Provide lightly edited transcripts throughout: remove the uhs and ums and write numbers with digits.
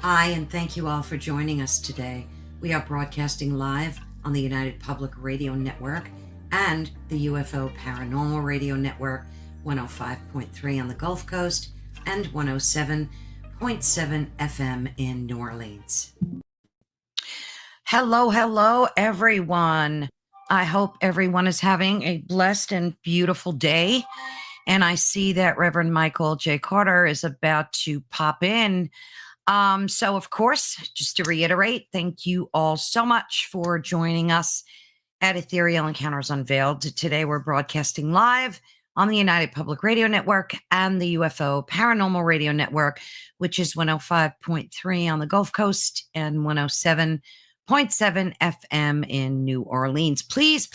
Hi, and thank you all for joining us today. We are broadcasting live on the United Public Radio Network and the UFO Paranormal Radio Network, 105.3 on the Gulf Coast and 107.7 FM in New Orleans. Hello, everyone. I hope everyone is having a blessed and beautiful day. And I see that Reverend Michael J.Carter is about to pop in. So, of course, just to reiterate, thank you all so much for joining us at Ethereal Encounters Unveiled. Today, we're broadcasting live on the United Public Radio Network and the UFO Paranormal Radio Network, which is 105.3 on the Gulf Coast and 107.7 FM in New Orleans. Please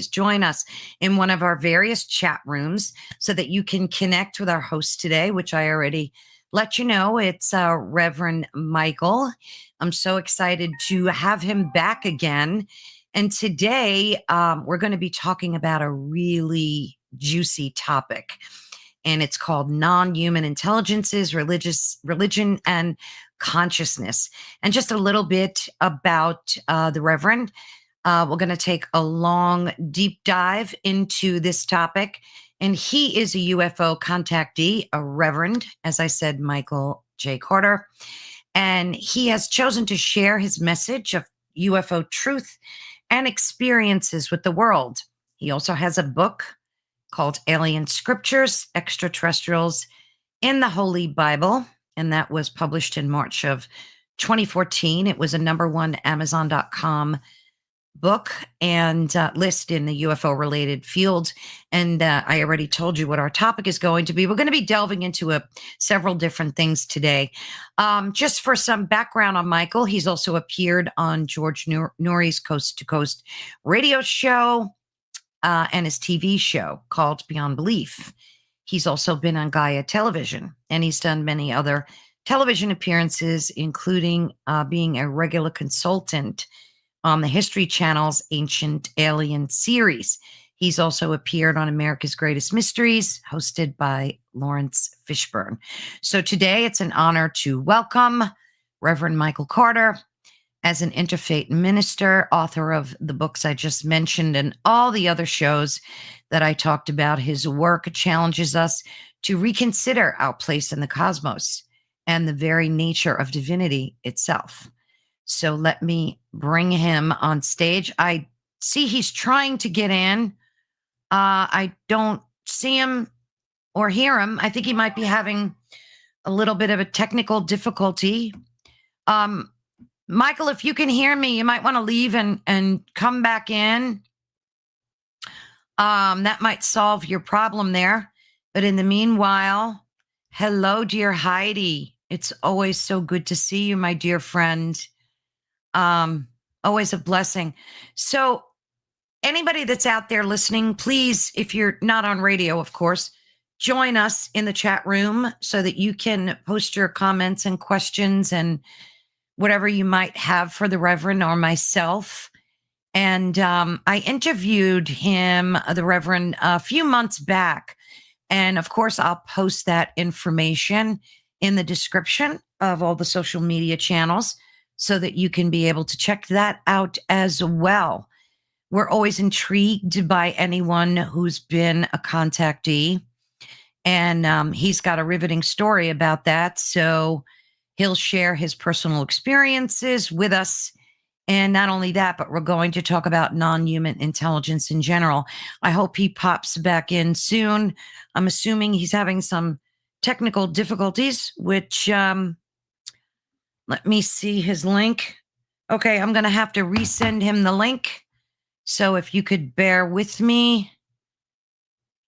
join us in one of our various chat rooms so that you can connect with our host today, which I already let you know. It's Reverend Michael. I'm so excited to have him back again. And today we're going to be talking about a really juicy topic. And it's called non-human intelligences, religion, and consciousness. And just a little bit about the Reverend. We're going to take a long, deep dive into this topic. And he is a UFO contactee, a Reverend, as I said, Michael J. Carter. And he has chosen to share his message of UFO truth and experiences with the world. He also has a book called Alien Scriptures, Extraterrestrials in the Holy Bible. And that was published in March of 2014. It was a #1 Amazon.com book and list in the UFO related field. And I already told you what our topic is going to be. We're going to be delving into several different things today. Just for some background on Michael, he's also appeared on George Noory's Coast to Coast radio show and his TV show called Beyond Belief. He's also been on Gaia Television, and he's done many other television appearances, including being a regular consultant on the History Channel's Ancient Alien series. He's also appeared on America's Greatest Mysteries, hosted by Lawrence Fishburne. So today it's an honor to welcome Reverend Michael Carter as an interfaith minister, author of the books I just mentioned and all the other shows that I talked about. His work challenges us to reconsider our place in the cosmos and the very nature of divinity itself. So let me bring him on stage. I see he's trying to get in. I don't see him or hear him. I think he might be having a little bit of a technical difficulty. Michael, if you can hear me, you might want to leave and come back in. That might solve your problem there. But in the meanwhile, hello, dear Heidi. It's always so good to see you, my dear friend. Always a blessing. So anybody that's out there listening, please, if you're not on radio, of course, join us in the chat room so that you can post your comments and questions and whatever you might have for the Reverend or myself. And I interviewed him, the Reverend, a few months back. And of course, I'll post that information in the description of all the social media channels, so that you can be able to check that out as well. We're always intrigued by anyone who's been a contactee, and he's got a riveting story about that. So he'll share his personal experiences with us. And not only that, but we're going to talk about non-human intelligence in general. I hope he pops back in soon. I'm assuming he's having some technical difficulties, which... let me see his link. Okay, I'm going to have to resend him the link. So if you could bear with me,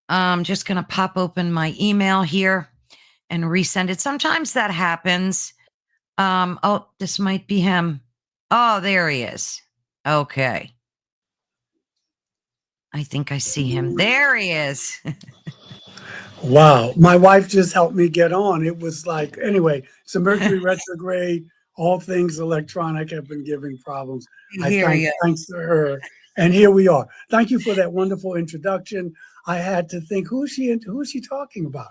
I'm just going to pop open my email here and resend it. Sometimes that happens. Oh, this might be him. Oh, there he is. Okay. I think I see him. There he is. Wow. My wife just helped me get on. It was like, anyway, it's a Mercury retrograde. All things electronic have been giving problems. Thanks to her. And here we are. Thank you for that wonderful introduction. I had to think, who is she talking about?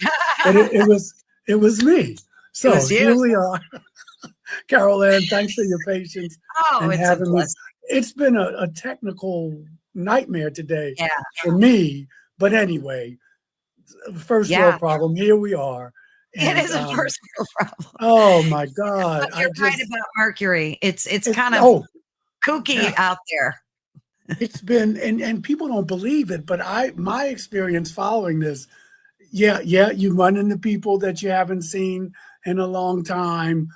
And it was me. So here we are. Carol Ann, thanks for your patience and it's a having me. blessing. It's been a technical nightmare today Yeah. for me. But anyway, first world problem. Here we are. And, it is a first world problem. Oh my God! But you're right about Mercury. It's kind of kooky out there. It's been, and people don't believe it, but my experience following this, you run into people that you haven't seen in a long time.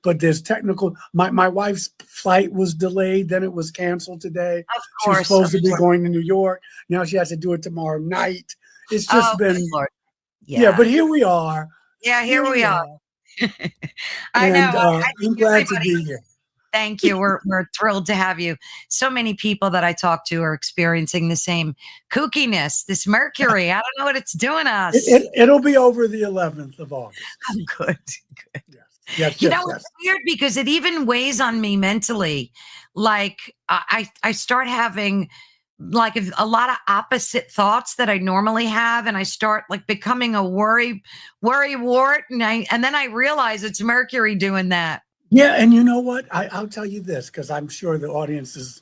But there's technical. My wife's flight was delayed, then it was canceled today. Of course, she was supposed to be going to New York. Now she has to do it tomorrow night. It's just been, but here we are. Yeah, here we are. I know. I'm glad to be here. Thank you. We're thrilled to have you. So many people that I talk to are experiencing the same kookiness, this Mercury. I don't know what it's doing to us. It'll be over the 11th of August. Oh, good. Yes, it's weird because it even weighs on me mentally. Like I start having like a lot of opposite thoughts that I normally have, and I start like becoming a worry wart, and then I realize it's Mercury doing that. Yeah, and you know what? I'll tell you this, because I'm sure the audience is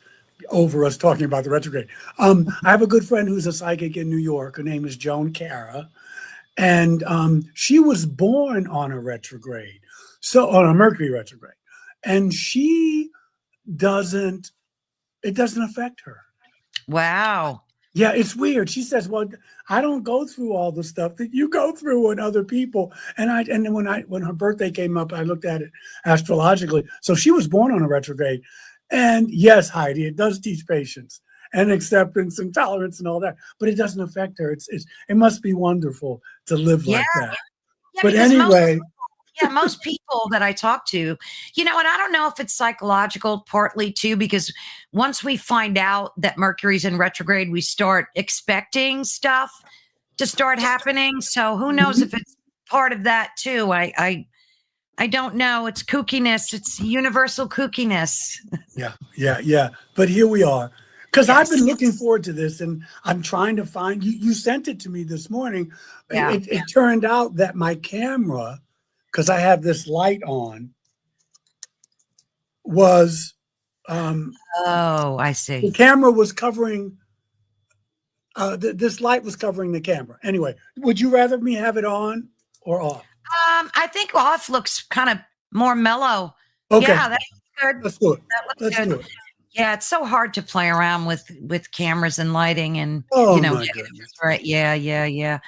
over us talking about the retrograde. I have a good friend who's a psychic in New York. Her name is Joan Cara, and she was born on a retrograde, on a Mercury retrograde, and it doesn't affect her. Wow. Yeah, it's weird. She says, well, I don't go through all the stuff that you go through with other people. And when her birthday came up, I looked at it astrologically. So she was born on a retrograde. And yes, Heidi, it does teach patience and acceptance and tolerance and all that, but it doesn't affect her. It must be wonderful to live like that. Yeah, but anyway. Most people that I talk to, and I don't know if it's psychological partly too, because once we find out that Mercury's in retrograde, we start expecting stuff to start happening. So who knows if it's part of that too. I don't know. It's kookiness. It's universal kookiness. Yeah. But here we are. Because I've been looking forward to this, and I'm trying to find, you sent it to me this morning. It turned out that my camera, because I have this light on, was I see. The camera was covering this light was covering the camera. Anyway, would you rather me have it on or off? I think off looks kind of more mellow. Okay. Yeah, that's good. Let's do it. Let's do it. Yeah, it's so hard to play around with cameras and lighting and my goodness. Right. Yeah.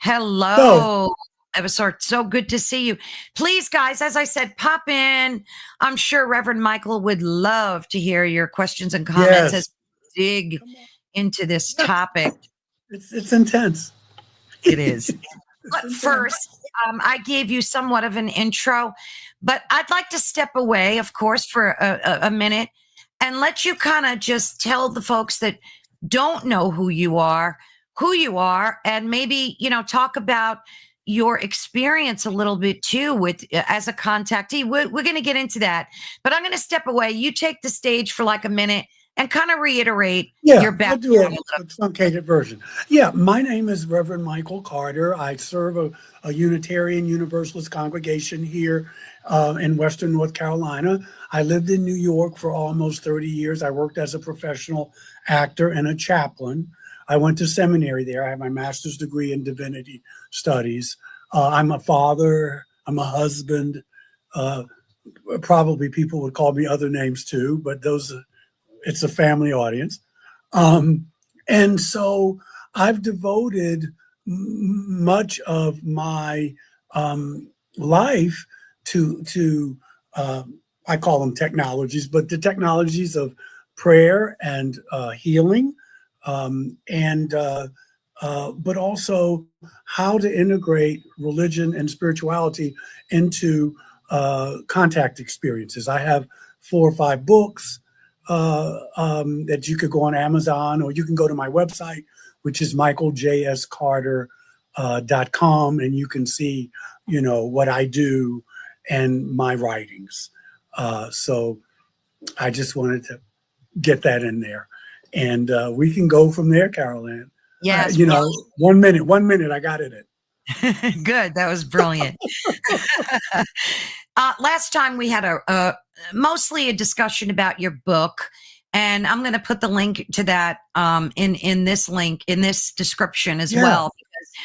Hello. It was so good to see you. Please, guys, as I said, pop in. I'm sure Reverend Michael would love to hear your questions and comments as we dig into this topic. It's intense. It is. But first, I gave you somewhat of an intro, but I'd like to step away, of course, for a minute and let you kind of just tell the folks that don't know who you are, and maybe, talk about your experience a little bit too with as a contactee. We're going to get into that, but I'm going to step away. You take the stage for like a minute and kind of reiterate your background. I'll do a truncated version. Yeah, my name is Reverend Michael Carter. I serve a Unitarian Universalist congregation here in Western North Carolina. I lived in New York for almost 30 years. I worked as a professional actor and a chaplain. I went to seminary there. I have my master's degree in divinity studies. I'm a father. I'm a husband. Probably people would call me other names too, but it's a family audience. And so I've devoted much of my life to I call them technologies, but the technologies of prayer and healing. But also how to integrate religion and spirituality into contact experiences. I have 4 or 5 books that you could go on Amazon, or you can go to my website, which is michaeljscarter.com, and you can see, what I do and my writings. So I just wanted to get that in there. And we can go from there, Carol Ann. Yes. 1 minute. I got it in. Good. That was brilliant. Last time we had mostly a discussion about your book, and I'm going to put the link to that in this description as well.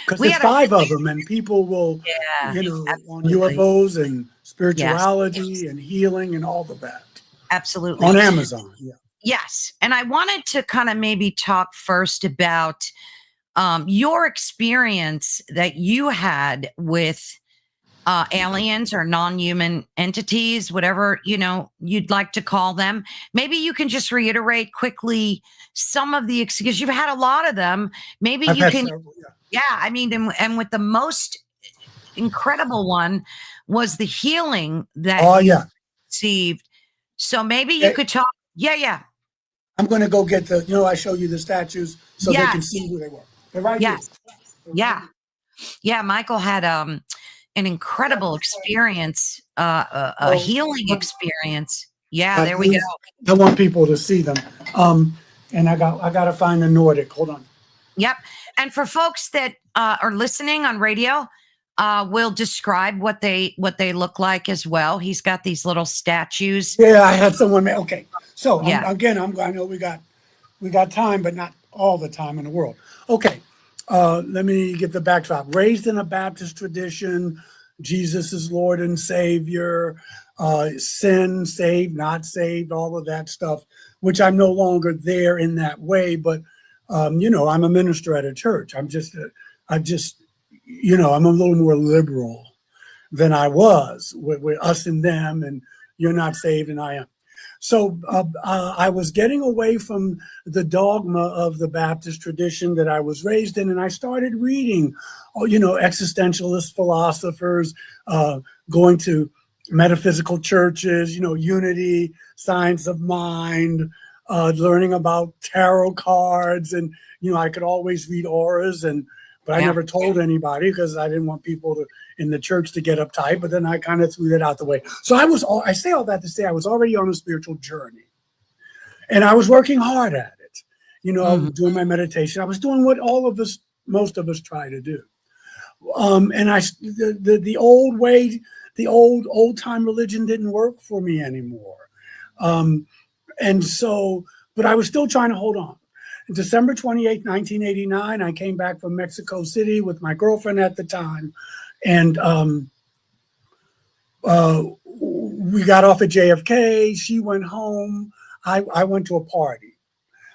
Because there's 5 of them, and people will, on UFOs and spirituality and healing and all of that. Absolutely. On Amazon, yeah. Yes. And I wanted to kind of maybe talk first about your experience that you had with aliens or non-human entities, whatever, you'd like to call them. Maybe you can just reiterate quickly some of the, because you've had a lot of them. Maybe you can, several, I mean, and with the most incredible one was the healing that you received. So maybe you could talk. Yeah. I'm going to go get I show you the statues so they can see who they were. They're right here. Yeah. Michael had an incredible experience, a healing experience. Yeah, there we go. I want people to see them. And I got to find the Nordic. Hold on. Yep. And for folks that are listening on radio, we'll describe what they look like as well. He's got these little statues. Yeah, I had someone. Okay, so I know we got time, but not all the time in the world. Okay, let me get the backdrop. Raised in a Baptist tradition, Jesus is Lord and Savior. Sin, saved, not saved, all of that stuff, which I'm no longer there in that way. But I'm a minister at a church. I'm a little more liberal than I was with us and them, and you're not saved and I am. So I was getting away from the dogma of the Baptist tradition that I was raised in, and I started reading, existentialist philosophers, going to metaphysical churches, unity, science of mind, learning about tarot cards, and I could always read auras, but I never told anybody because I didn't want people in the church to get uptight. But then I kind of threw that out the way. So I say all that to say I was already on a spiritual journey, and I was working hard at it. I was doing my meditation. I was doing what most of us try to do. And the old way, the old time religion didn't work for me anymore. And so, but I was still trying to hold on. December 28th, 1989, I came back from Mexico City with my girlfriend at the time. And we got off at JFK. She went home. I went to a party.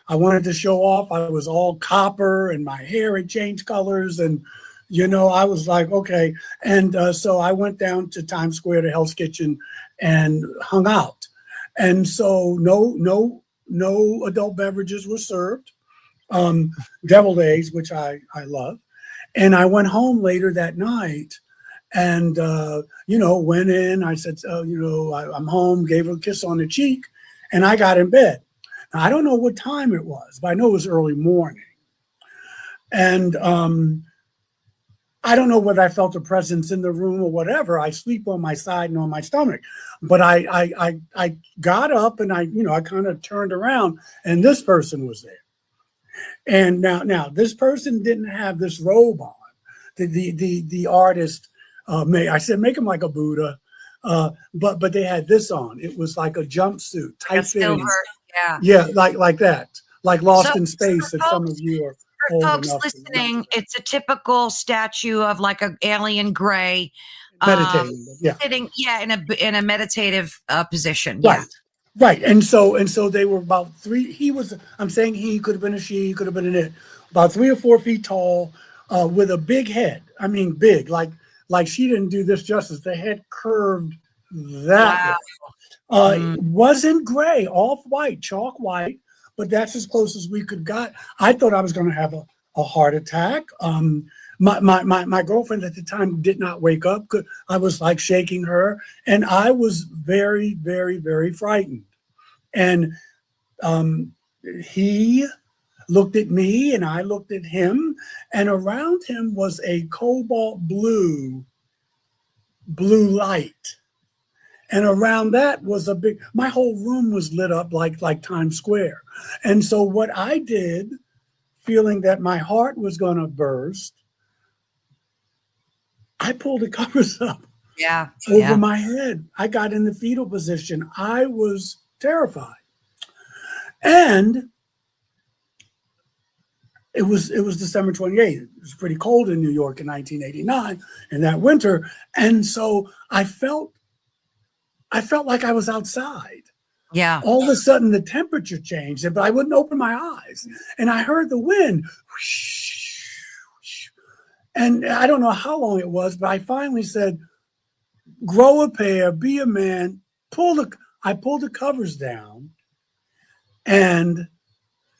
I wanted to show off. I was all copper and my hair had changed colors. And, I was like, okay. And so I went down to Times Square to Hell's Kitchen and hung out. And so no adult beverages were served. Deviled eggs, which I love. And I went home later that night and, went in. I said, I'm home, gave her a kiss on the cheek, and I got in bed. Now, I don't know what time it was, but I know it was early morning. And I don't know whether I felt a presence in the room or whatever. I sleep on my side and on my stomach. But I got up and I kind of turned around and this person was there. And now this person didn't have this robe on. The artist I said make him like a Buddha, but they had this on. It was like a jumpsuit, tight fitting. Yeah, like that, like Lost in Space. If some of you are for folks listening, it's a typical statue of like an alien gray, meditating, sitting, in a meditative position. Right. Yeah. Right. And so they were about 3. I'm saying he could have been a she, he could have been an it, about 3 or 4 feet tall, with a big head. I mean, big, like she didn't do this justice. The head curved that way. Wasn't gray, off white, chalk white, but that's as close as we could got. I thought I was going to have a heart attack. My girlfriend at the time did not wake up. I was like shaking her, and I was very, very, very frightened. And he looked at me, and I looked at him, and around him was a cobalt blue light. And around that was my whole room was lit up like Times Square. And so what I did, feeling that my heart was going to burst, I pulled the covers up over my head. I got in the fetal position. I was terrified. And it was December 28th. It was pretty cold in New York in 1989 in that winter. And so I felt like I was outside. Yeah. All of a sudden the temperature changed, but I wouldn't open my eyes. And I heard the wind. And I don't know how long it was, but I finally said, grow a pair, be a man, I pulled the covers down and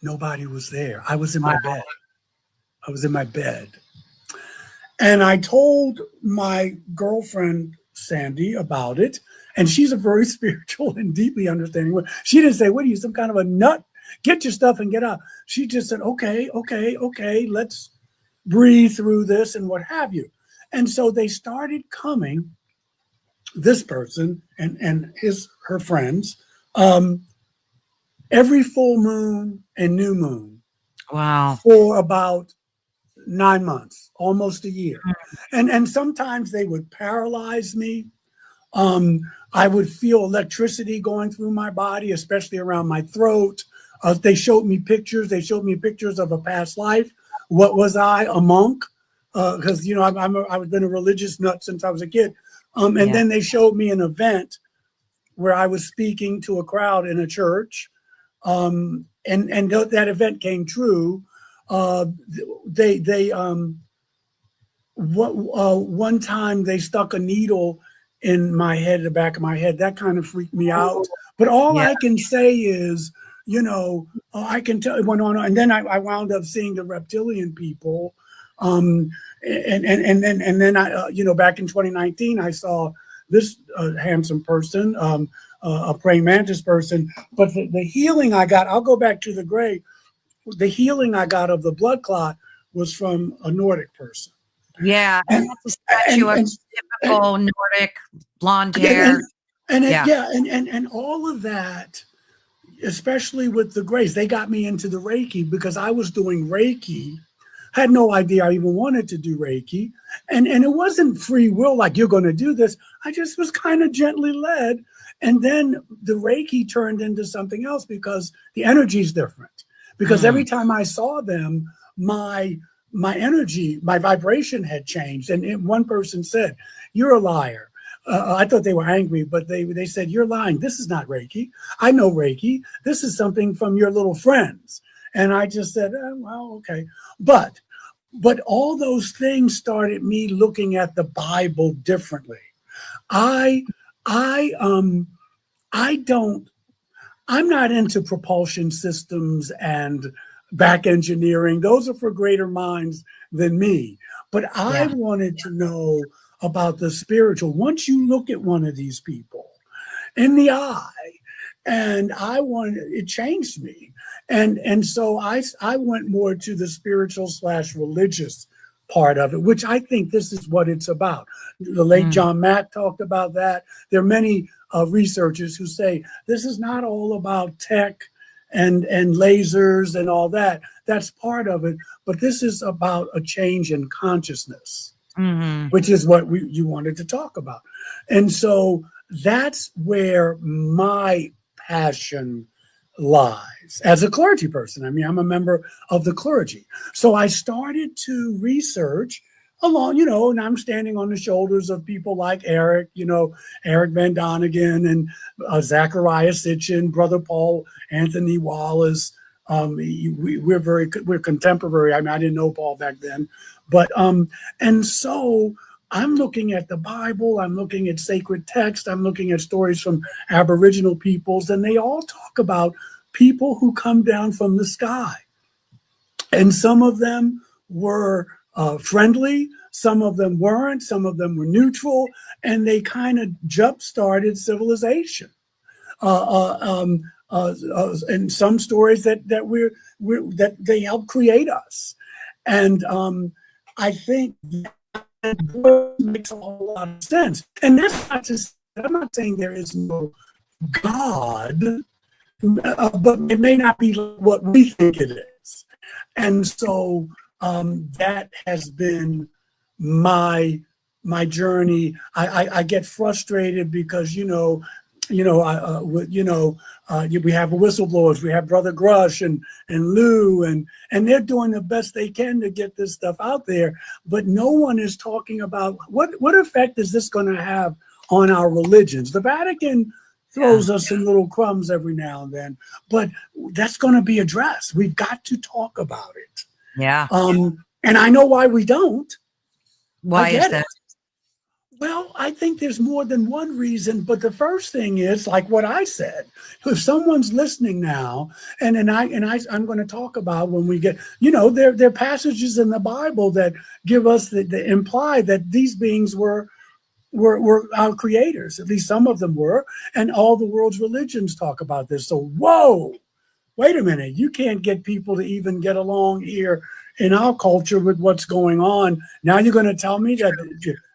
nobody was there. I was in my bed. I was in my bed. And I told my girlfriend, Sandy, about it. And she's a very spiritual and deeply understanding. She didn't say, what are you, some kind of a nut? Get your stuff and get out. She just said, okay, let's breathe through this and what have you. And so they started coming, this person and her friends, every full moon and new moon. Wow. For about 9 months, almost a year. And sometimes they would paralyze me. I would feel electricity going through my body, especially around my throat. They showed me pictures. They showed me pictures of a past life. What was I? A monk? Because, you know, I've been a religious nut since I was a kid. Then they showed me an event where I was speaking to a crowd in a church. And that event came true. One time they stuck a needle in my head, the back of my head. That kind of freaked me out. But all I can say is, you know, I can tell it went on. And then I wound up seeing the reptilian people. And then I, you know, back in 2019, I saw this handsome person, a praying mantis person. But the healing I got, I'll go back to the gray. The healing I got of the blood clot was from a Nordic person. Yeah, and that's a statue of typical Nordic blonde hair. And all of that, especially with the grace, they got me into the Reiki because I was doing Reiki. Had no idea I even wanted to do Reiki. And it wasn't free will, like you're going to do this. I just was kind of gently led. And then the Reiki turned into something else because the energy is different. Because every time I saw them, my energy, my vibration had changed. And one person said, you're a liar. I thought they were angry, but they said, you're lying. This is not Reiki. I know Reiki. This is something from your little friends. And I just said, well, okay. But all those things started me looking at the Bible differently. I'm not into propulsion systems and back engineering. Those are for greater minds than me. But I wanted to know about the spiritual. Once you look at one of these people in the eye, and it changed me. And so I went more to the spiritual / religious part of it, which I think this is what it's about. The late John Mack talked about that. There are many researchers who say this is not all about tech and lasers and all that. That's part of it. But this is about a change in consciousness, which is what you wanted to talk about. And so that's where my passion lies as a clergy person. I mean, I'm a member of the clergy. So I started to research along, you know, and I'm standing on the shoulders of people like Eric, you know, Eric Van Donigan and Zachariah Sitchin, Brother Paul Anthony Wallace. We're contemporary. I mean, I didn't know Paul back then, but and so I'm looking at the Bible, I'm looking at sacred text, I'm looking at stories from Aboriginal peoples, and they all talk about people who come down from the sky. And some of them were friendly, some of them weren't, some of them were neutral, and they kind of jump-started civilization. And some stories that they helped create us. And I think that makes a whole lot of sense. And that's not just, I'm not saying there is no God, but it may not be what we think it is. And so that has been my my journey, I get frustrated because, we have whistleblowers, we have Brother Grush and Lou, and they're doing the best they can to get this stuff out there. But no one is talking about what effect is this going to have on our religions. The Vatican throws us in little crumbs every now and then, but that's going to be addressed. We've got to talk about it. Yeah. And I know why we don't. Why is that? Well, I think there's more than one reason, but the first thing is like what I said. If someone's listening now, I'm going to talk about when we get, there are passages in the Bible that give us that imply that these beings were our creators. At least some of them were, and all the world's religions talk about this. So, whoa, wait a minute, you can't get people to even get along here in our culture with what's going on. Now you're going to tell me that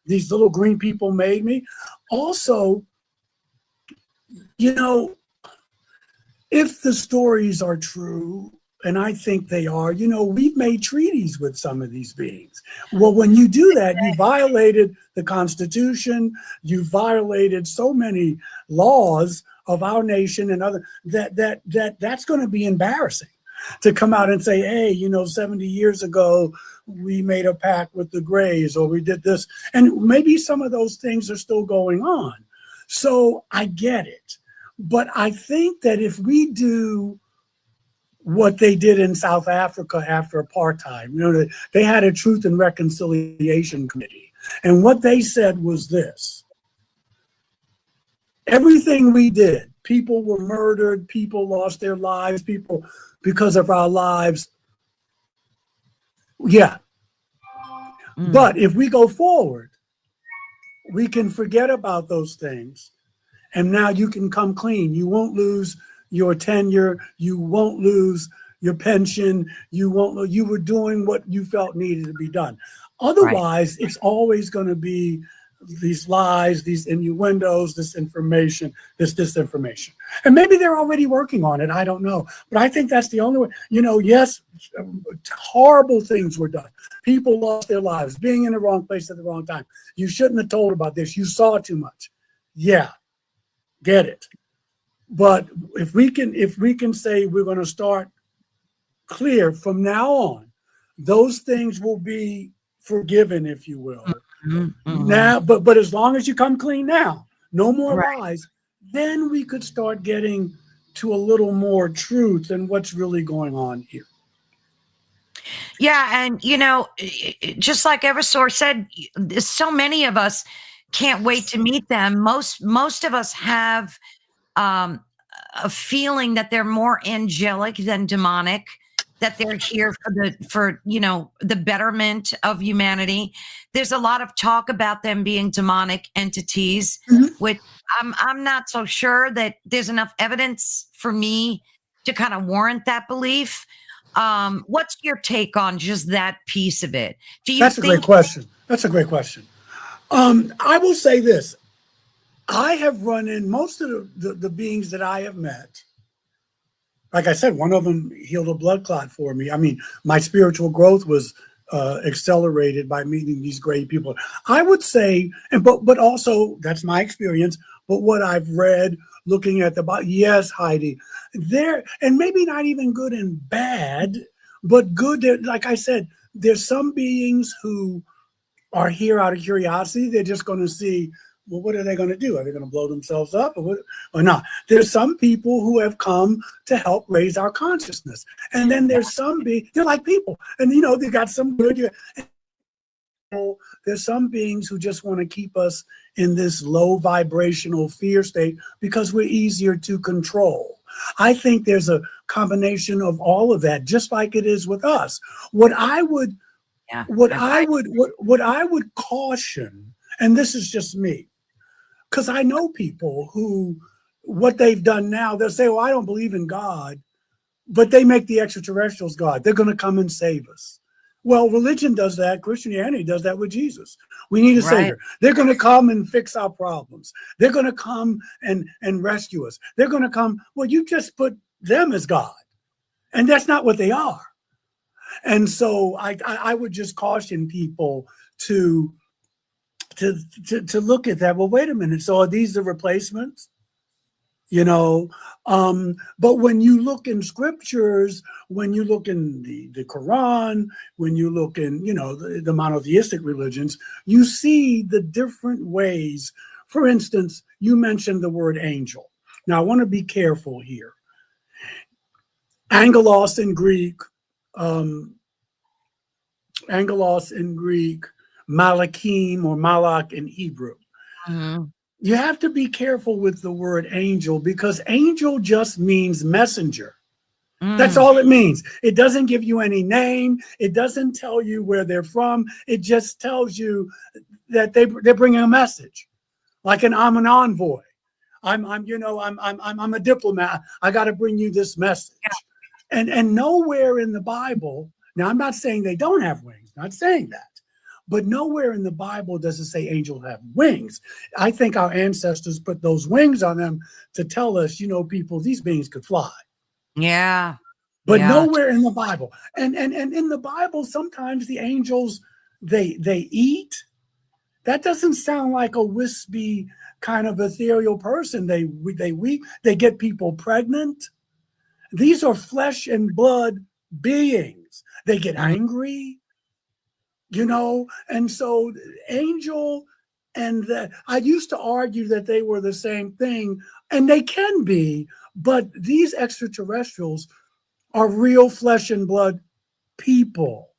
these little green people made me? Also, if the stories are true, and I think they are, we've made treaties with some of these beings. Well, when you do that, you violated the Constitution, you violated so many laws of our nation and other that's going to be embarrassing to come out and say, hey, 70 years ago, we made a pact with the Greys, or we did this. And maybe some of those things are still going on. So I get it. But I think that if we do what they did in South Africa after apartheid, they had a Truth and Reconciliation Committee. And what they said was this: everything we did, people were murdered, people lost their lives, people because of our lives. Yeah. But if we go forward, we can forget about those things. And now you can come clean. You won't lose your tenure. You won't lose your pension. You were doing what you felt needed to be done. Otherwise, It's always going to be these lies, these innuendos, this disinformation. And maybe they're already working on it. I don't know. But I think that's the only way. Yes, horrible things were done. People lost their lives, being in the wrong place at the wrong time. You shouldn't have told about this. You saw too much. Yeah, get it. But if we can say we're going to start clear from now on, those things will be forgiven, if you will. Now, but as long as you come clean now, no more lies, then we could start getting to a little more truth and what's really going on here. Yeah, and just like Eversource said, so many of us can't wait to meet them. Most of us have a feeling that they're more angelic than demonic, that they're here for the betterment of humanity. There's a lot of talk about them being demonic entities, which I'm not so sure that there's enough evidence for me to kind of warrant that belief. What's your take on just that piece of it? That's a great question. I will say this. I have run in most of the beings that I have met. Like I said, one of them healed a blood clot for me. I mean, my spiritual growth was accelerated by meeting these great people. I would say, but also that's my experience. But what I've read, looking at yes, Heidi, there, and maybe not even good and bad, but good. Like I said, there's some beings who are here out of curiosity. They're just going to see, well, what are they going to do? Are they going to blow themselves up or not? There's some people who have come to help raise our consciousness. And then there's they're like people. And, they got some good. There's some beings who just want to keep us in this low vibrational fear state because we're easier to control. I think there's a combination of all of that, just like it is with us. What I would caution, and this is just me, because I know people who, what they've done now, they'll say, well, I don't believe in God, but they make the extraterrestrials God. They're going to come and save us. Well, religion does that. Christianity does that with Jesus. We need a savior. They're going to come and fix our problems. They're going to come and rescue us. They're going to come. Well, you just put them as God. And that's not what they are. And so I would just caution people to to look at that. Well, wait a minute. So are these the replacements? But when you look in scriptures, when you look in the Quran, when you look in, the monotheistic religions, you see the different ways. For instance, you mentioned the word angel. Now, I want to be careful here. Angelos in Greek, Malachim or Malach in Hebrew. Mm-hmm. You have to be careful with the word angel, because angel just means messenger. That's all it means. It doesn't give you any name. It doesn't tell you where they're from. It just tells you that they're bringing a message. Like I'm an envoy. I'm a diplomat. I got to bring you this message. Yeah. And nowhere in the Bible, now I'm not saying they don't have wings, not saying that. But nowhere in the Bible does it say angels have wings. I think our ancestors put those wings on them to tell us, people, these beings could fly. Yeah. But nowhere in the Bible. And in the Bible, sometimes the angels, they eat. That doesn't sound like a wispy kind of ethereal person. They weep. They get people pregnant. These are flesh and blood beings. They get angry. And so angel and I used to argue that they were the same thing, and they can be, but these extraterrestrials are real flesh and blood people.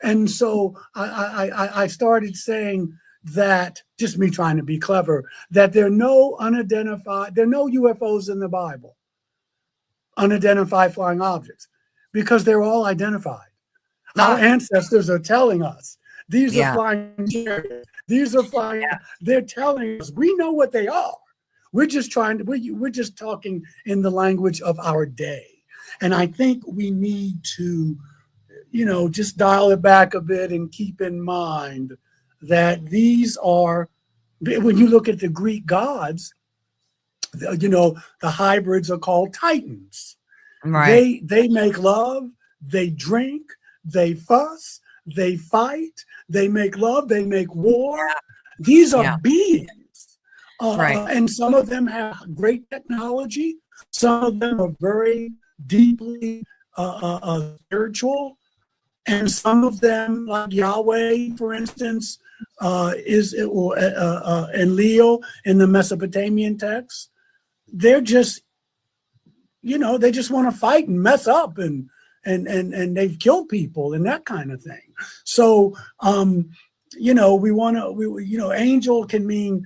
And so I started saying that, just me trying to be clever, that there are no UFOs in the Bible, unidentified flying objects, because they're all identified. Our ancestors are telling us these are flying chariots. These are flying. Yeah. They're telling us we know what they are. We're just we're just talking in the language of our day. And I think we need to, just dial it back a bit and keep in mind that these are, when you look at the Greek gods, the hybrids are called titans. Right. They make love. They drink. They fuss, they fight, they make love, they make war. Yeah. These are beings. And some of them have great technology. Some of them are very deeply spiritual. And some of them, like Yahweh, for instance, and Leo in the Mesopotamian text, they're just, they just want to fight and mess up and they've killed people and that kind of thing. So, angel can mean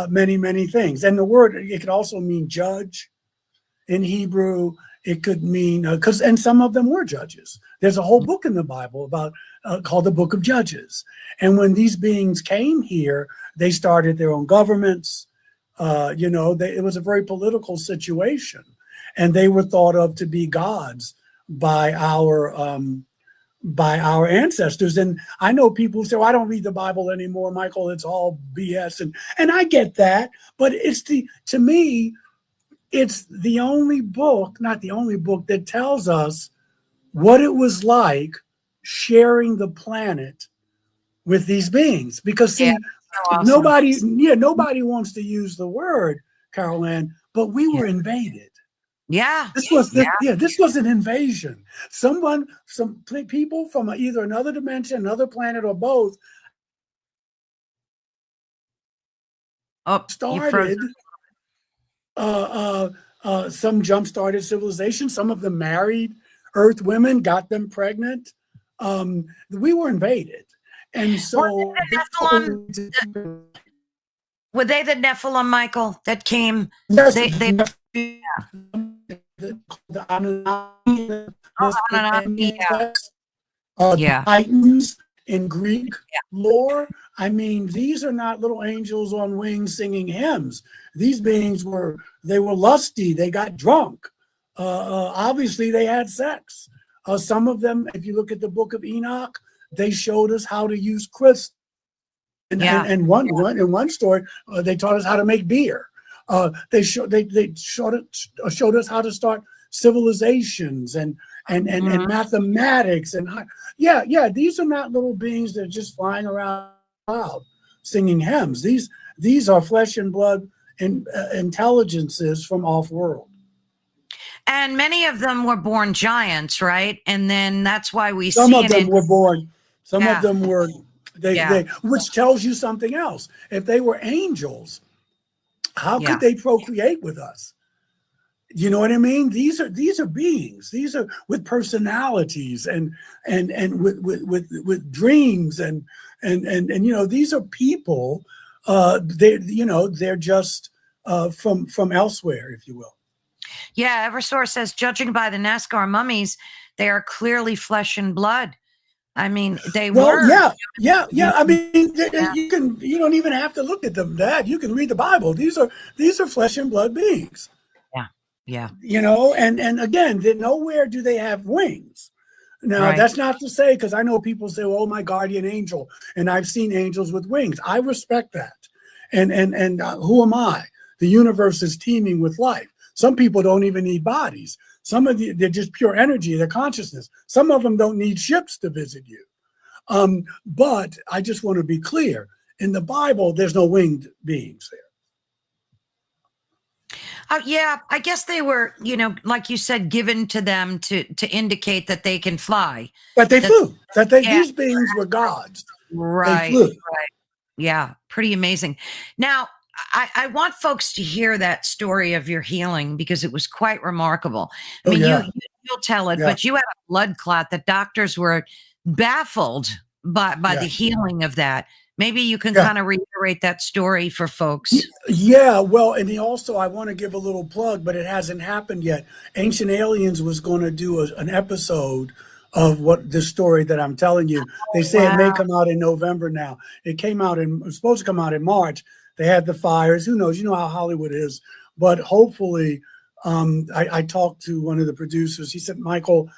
many, many things. And the word, it could also mean judge in Hebrew. It could mean, and some of them were judges. There's a whole book in the Bible about called the Book of Judges. And when these beings came here, they started their own governments. It was a very political situation, and they were thought of to be gods by our ancestors. And I know people who say, well, I don't read the Bible anymore, Michael, it's all BS. And I get that, but to me, it's the only book, not the only book, that tells us what it was like sharing the planet with these beings. Because see, awesome. Nobody wants to use the word, Carol Ann, but we were invaded. Yeah. This was an invasion. Some people from either another dimension, another planet, or both started some jump-started civilization. Some of them married Earth women, got them pregnant. We were invaded. And so were they the Nephilim, Michael, that came? Yes, The Titans in Greek lore. I mean, these are not little angels on wings singing hymns. These beings were lusty. They got drunk. Obviously, they had sex. Some of them, if you look at the Book of Enoch, they showed us how to use crystal. And one story, they taught us how to make beer. They showed us how to start civilizations and mathematics and these are not little beings that are just flying around. singing hymns. These are flesh and blood intelligences from off-world. And many of them were born giants, right? And then that's why we some see of them were born. Some yeah. of them were they which tells you something else. If they were angels, how could they procreate with us? You know what I mean? These are beings. These are with personalities and with dreams and you know, these are people. They're just from elsewhere, if you will. Yeah, Eversource says, judging by the NASCAR mummies, they are clearly flesh and blood. I mean, they were. Yeah. I mean, you don't even have to look at them, Dad. You can read the Bible. These are flesh and blood beings. Yeah. You know, and again, nowhere do they have wings. Now, that's not to say, because I know people say, "Oh, my guardian angel," and I've seen angels with wings. I respect that. And who am I? The universe is teeming with life. Some people don't even need bodies. Some of they're just pure energy, their consciousness. Some of them don't need ships to visit you. But I just want to be clear. In the Bible, there's no winged beings there. Yeah, I guess they were, you know, like you said, given to them to indicate that they can fly. But they flew. These beings were gods. Right. They flew. Right. Yeah, pretty amazing. Now, I want folks to hear that story of your healing because it was quite remarkable. I mean, you'll tell it, but you had a blood clot that doctors were baffled by the healing of that. Maybe you can kind of reiterate that story for folks. Yeah, well, and also I want to give a little plug, but it hasn't happened yet. Ancient Aliens was going to do an episode of this story that I'm telling you. They say it may come out in November now. It was supposed to come out in March. They had the fires. Who knows? You know how Hollywood is. But hopefully, I talked to one of the producers. She said, Michael,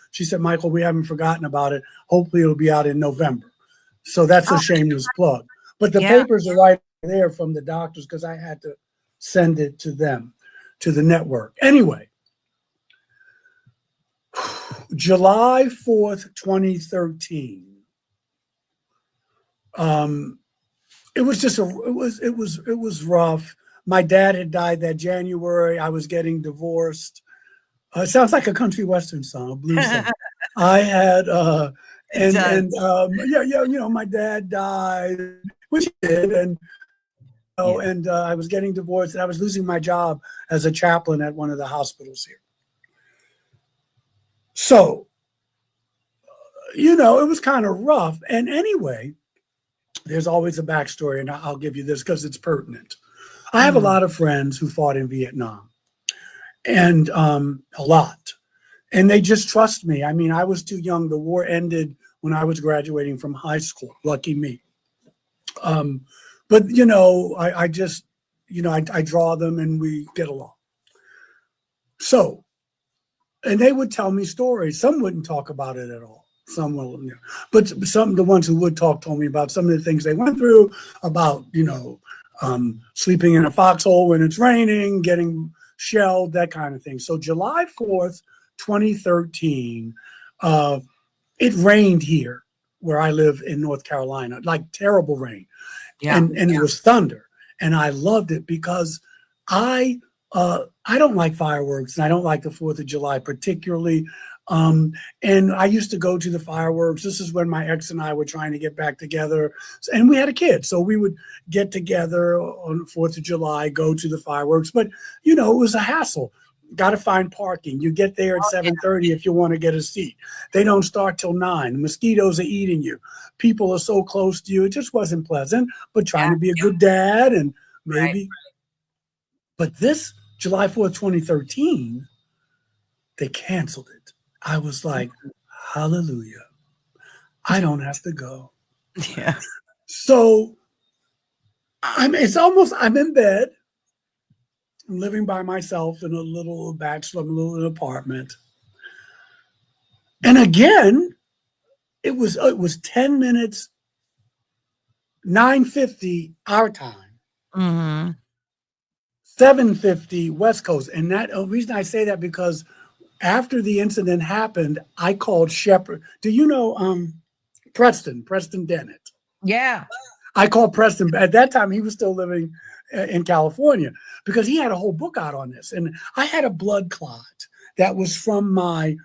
we haven't forgotten about it. Hopefully it'll be out in November. So that's a shameless plug. But the papers are right there from the doctors because I had to send it to them, to the network. Anyway, July 4th, 2013. It was rough. My dad had died that January. I was getting divorced. It sounds like a country western song, a blues song. I had you know, my dad died, which he did, and I was getting divorced, and I was losing my job as a chaplain at one of the hospitals here. So, you know, it was kind of rough. And anyway, there's always a backstory, and I'll give you this because it's pertinent. I have a lot of friends who fought in Vietnam, and a lot, and they just trust me. I mean, I was too young. The war ended when I was graduating from high school. Lucky me. But you know, I just, you know, I draw them and we get along. So, and they would tell me stories. Some wouldn't talk about it at all. Some will, you know, but the ones who would talk told me about some of the things they went through, about, you know, sleeping in a foxhole when it's raining, getting shelled, that kind of thing. So July 4th, 2013, it rained here where I live in North Carolina, like terrible rain. And it was thunder. And I loved it because I don't like fireworks, and I don't like the 4th of July particularly. And I used to go to the fireworks. This is when my ex and I were trying to get back together, and we had a kid. So we would get together on the 4th of July, go to the fireworks. But, you know, it was a hassle. Got to find parking. You get there at 7:30 if you want to get a seat. They don't start till 9. The mosquitoes are eating you. People are so close to you. It just wasn't pleasant, but trying to be a good dad and maybe. But this July 4th, 2013, they canceled it. I was like, hallelujah. I don't have to go. Yeah. So I'm in bed. I'm living by myself in a little little apartment. And again, it was 10 minutes, 9:50 our time. 7:50 West Coast. And that the reason I say that because after the incident happened, I called Shepard. Do you know Preston Dennett? Yeah. I called Preston. At that time, he was still living in California because he had a whole book out on this. And I had a blood clot that was from my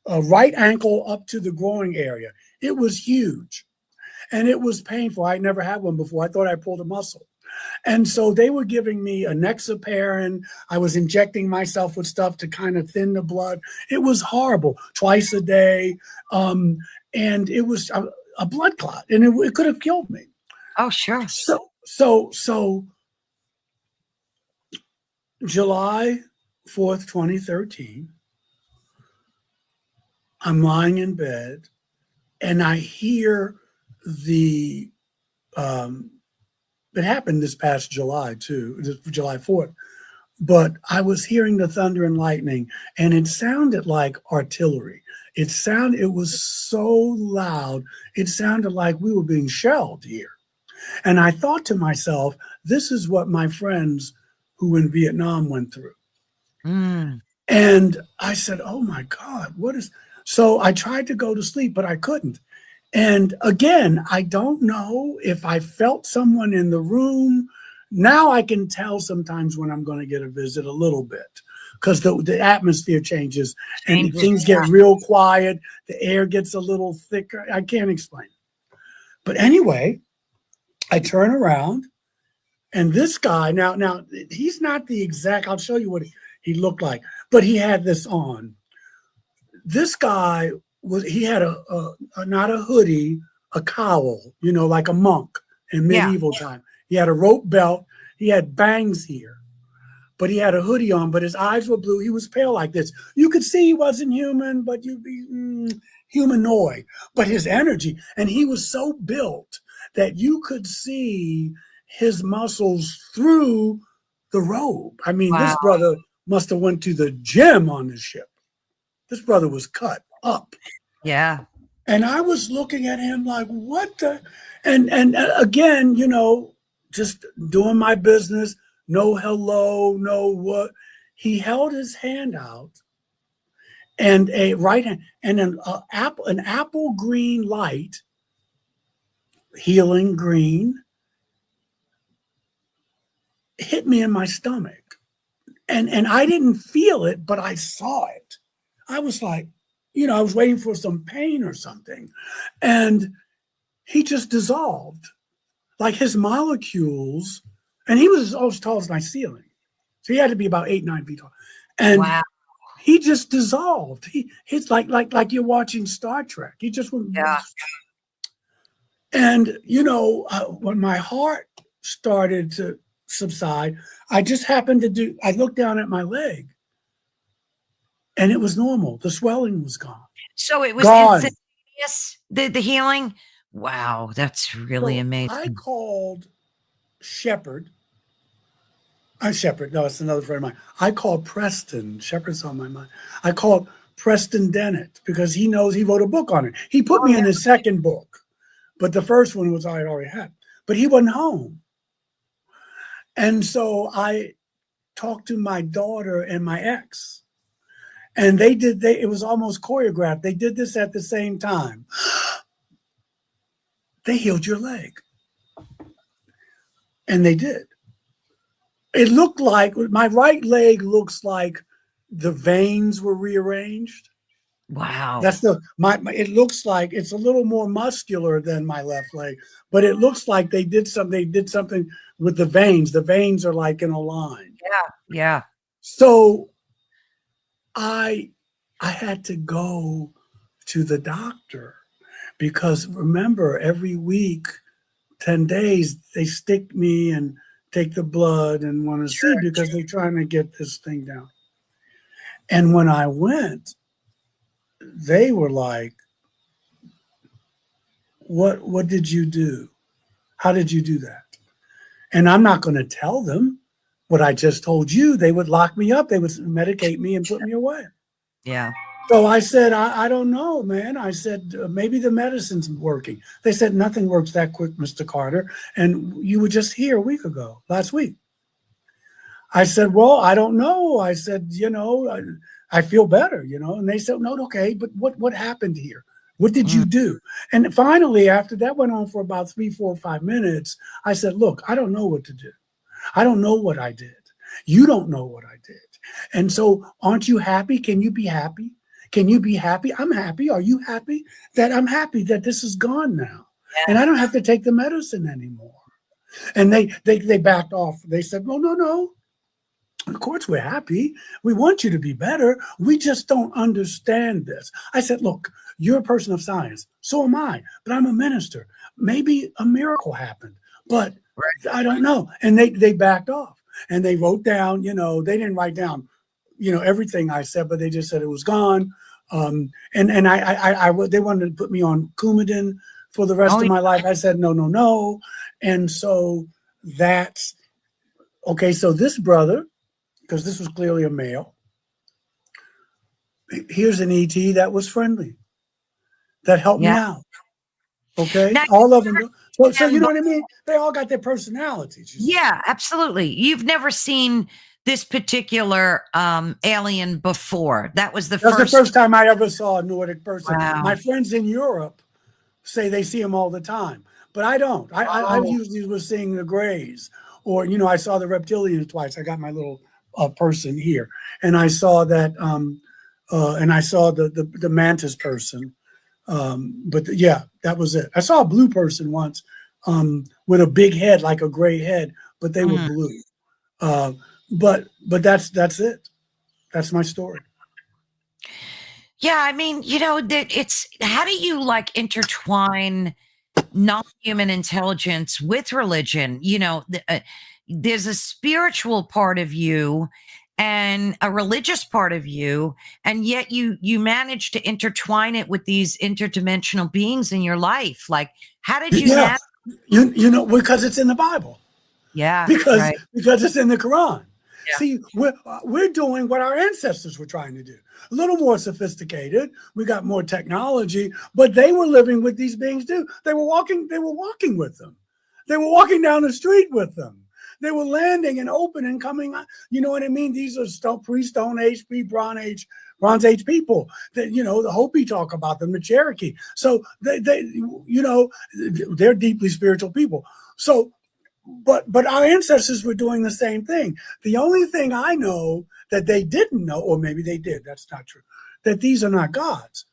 right ankle up to the groin area. It was huge and it was painful. I never had one before. I thought I pulled a muscle. And so they were giving me a Nexaparin. I was injecting myself with stuff to kind of thin the blood. It was horrible, twice a day. And it was a blood clot, and it could have killed me. Oh, sure. So July 4th, 2013, I'm lying in bed and I hear it happened this past July too, July 4th, but I was hearing the thunder and lightning and it sounded like artillery. It was so loud. It sounded like we were being shelled here. And I thought to myself, this is what my friends who in Vietnam went through. Mm. And I said, oh my God, so I tried to go to sleep, but I couldn't. And again, I don't know if I felt someone in the room. Now I can tell sometimes when I'm going to get a visit a little bit because the atmosphere changes and things get real quiet. The air gets a little thicker. I can't explain. But anyway, I turn around and this guy, now he's not the exact, I'll show you what he looked like, but he had this on. This guy he had not a hoodie, a cowl, like a monk in medieval time. He had a rope belt. He had bangs here, but he had a hoodie on, but his eyes were blue. He was pale like this. You could see he wasn't human, but you'd be humanoid, but his energy, and he was so built that you could see his muscles through the robe. I mean, This brother must have went to the gym on the ship. This brother was cut up. Yeah. And I was looking at him like, what the? And again, just doing my business, no hello, no what. He held his hand out and a right hand and an apple green light, healing green, hit me in my stomach. And I didn't feel it, but I saw it. I was like, I was waiting for some pain or something. And he just dissolved. Like his molecules, and he was as tall as my ceiling. So he had to be about 8-9 feet tall. And he just dissolved. He's like you're watching Star Trek. He just went. Yeah. And, when my heart started to subside, I just happened I looked down at my leg. And it was normal. The swelling was gone. So it was instantaneous, the healing? Wow, that's really amazing. I called Shepard. Shepard. No, it's another friend of mine. I called Preston. Shepard's on my mind. I called Preston Dennett because he knows he wrote a book on it. He put me in his second book, but the first one was I already had. But he wasn't home. And so I talked to my daughter and my ex. And it was almost choreographed. They did this at the same time. They healed your leg. And they did. It looked like, my right leg looks like the veins were rearranged. Wow. That's it looks like it's a little more muscular than my left leg, but it looks like they did something with the veins. The veins are like in a line. Yeah. So I had to go to the doctor because remember, every week, 10 days, they stick me and take the blood and want to see because they're trying to get this thing down. And when I went, they were like, what did you do? How did you do that? And I'm not going to tell them what I just told you. They would lock me up. They would medicate me and put me away. Yeah. So I said, I don't know, man. I said, maybe the medicine's working. They said, nothing works that quick, Mr. Carter. And you were just here last week. I said, well, I don't know. I said, I feel better, and they said, no, okay, but what happened here? What did you do? And finally, after that went on for about 3, 4, 5 minutes, I said, look, I don't know what to do. I don't know what I did. You don't know what I did. And so aren't you happy? Can you be happy? Can you be happy? I'm happy. Are you happy? That I'm happy that this is gone now. Yeah. And I don't have to take the medicine anymore. And they backed off. They said, no. Of course we're happy. We want you to be better. We just don't understand this. I said, look, you're a person of science. So am I. But I'm a minister. Maybe a miracle happened. But I don't know. And they backed off. And they wrote down, they didn't write down, everything I said, but they just said it was gone. And they wanted to put me on Coumadin for the rest of my life. I said, no. And so that's, okay, so this brother, because this was clearly a male, here's an ET that was friendly, that helped me out. Okay, now, all of them. So you know what I mean? They all got their personalities. Yeah, absolutely. You've never seen this particular alien before. That's the first time I ever saw a Nordic person. Wow. My friends in Europe say they see them all the time, but I don't. I usually was seeing the grays, or I saw the reptilians twice. I got my little person here, and I saw that, and I saw the mantis person. But that was it. I saw a blue person once with a big head, like a gray head, but they were blue. But that's it. That's my story. Yeah, I mean, it's how do you intertwine non-human intelligence with religion? There's a spiritual part of you and a religious part of you, and yet you manage to intertwine it with these interdimensional beings in your life. How did you because it's in the Bible. Yeah, because it's in the Quran. Yeah. See, we're doing what our ancestors were trying to do. A little more sophisticated. We got more technology, but they were living with these beings too. They were walking with them. They were walking down the street with them. They were landing and open and coming. You know what I mean? These are pre-Stone Age, pre-Bronze Age people that, the Hopi talk about them, the Cherokee. So they're deeply spiritual people. So, but our ancestors were doing the same thing. The only thing I know that they didn't know, or maybe they did, that's not true, that these are not gods.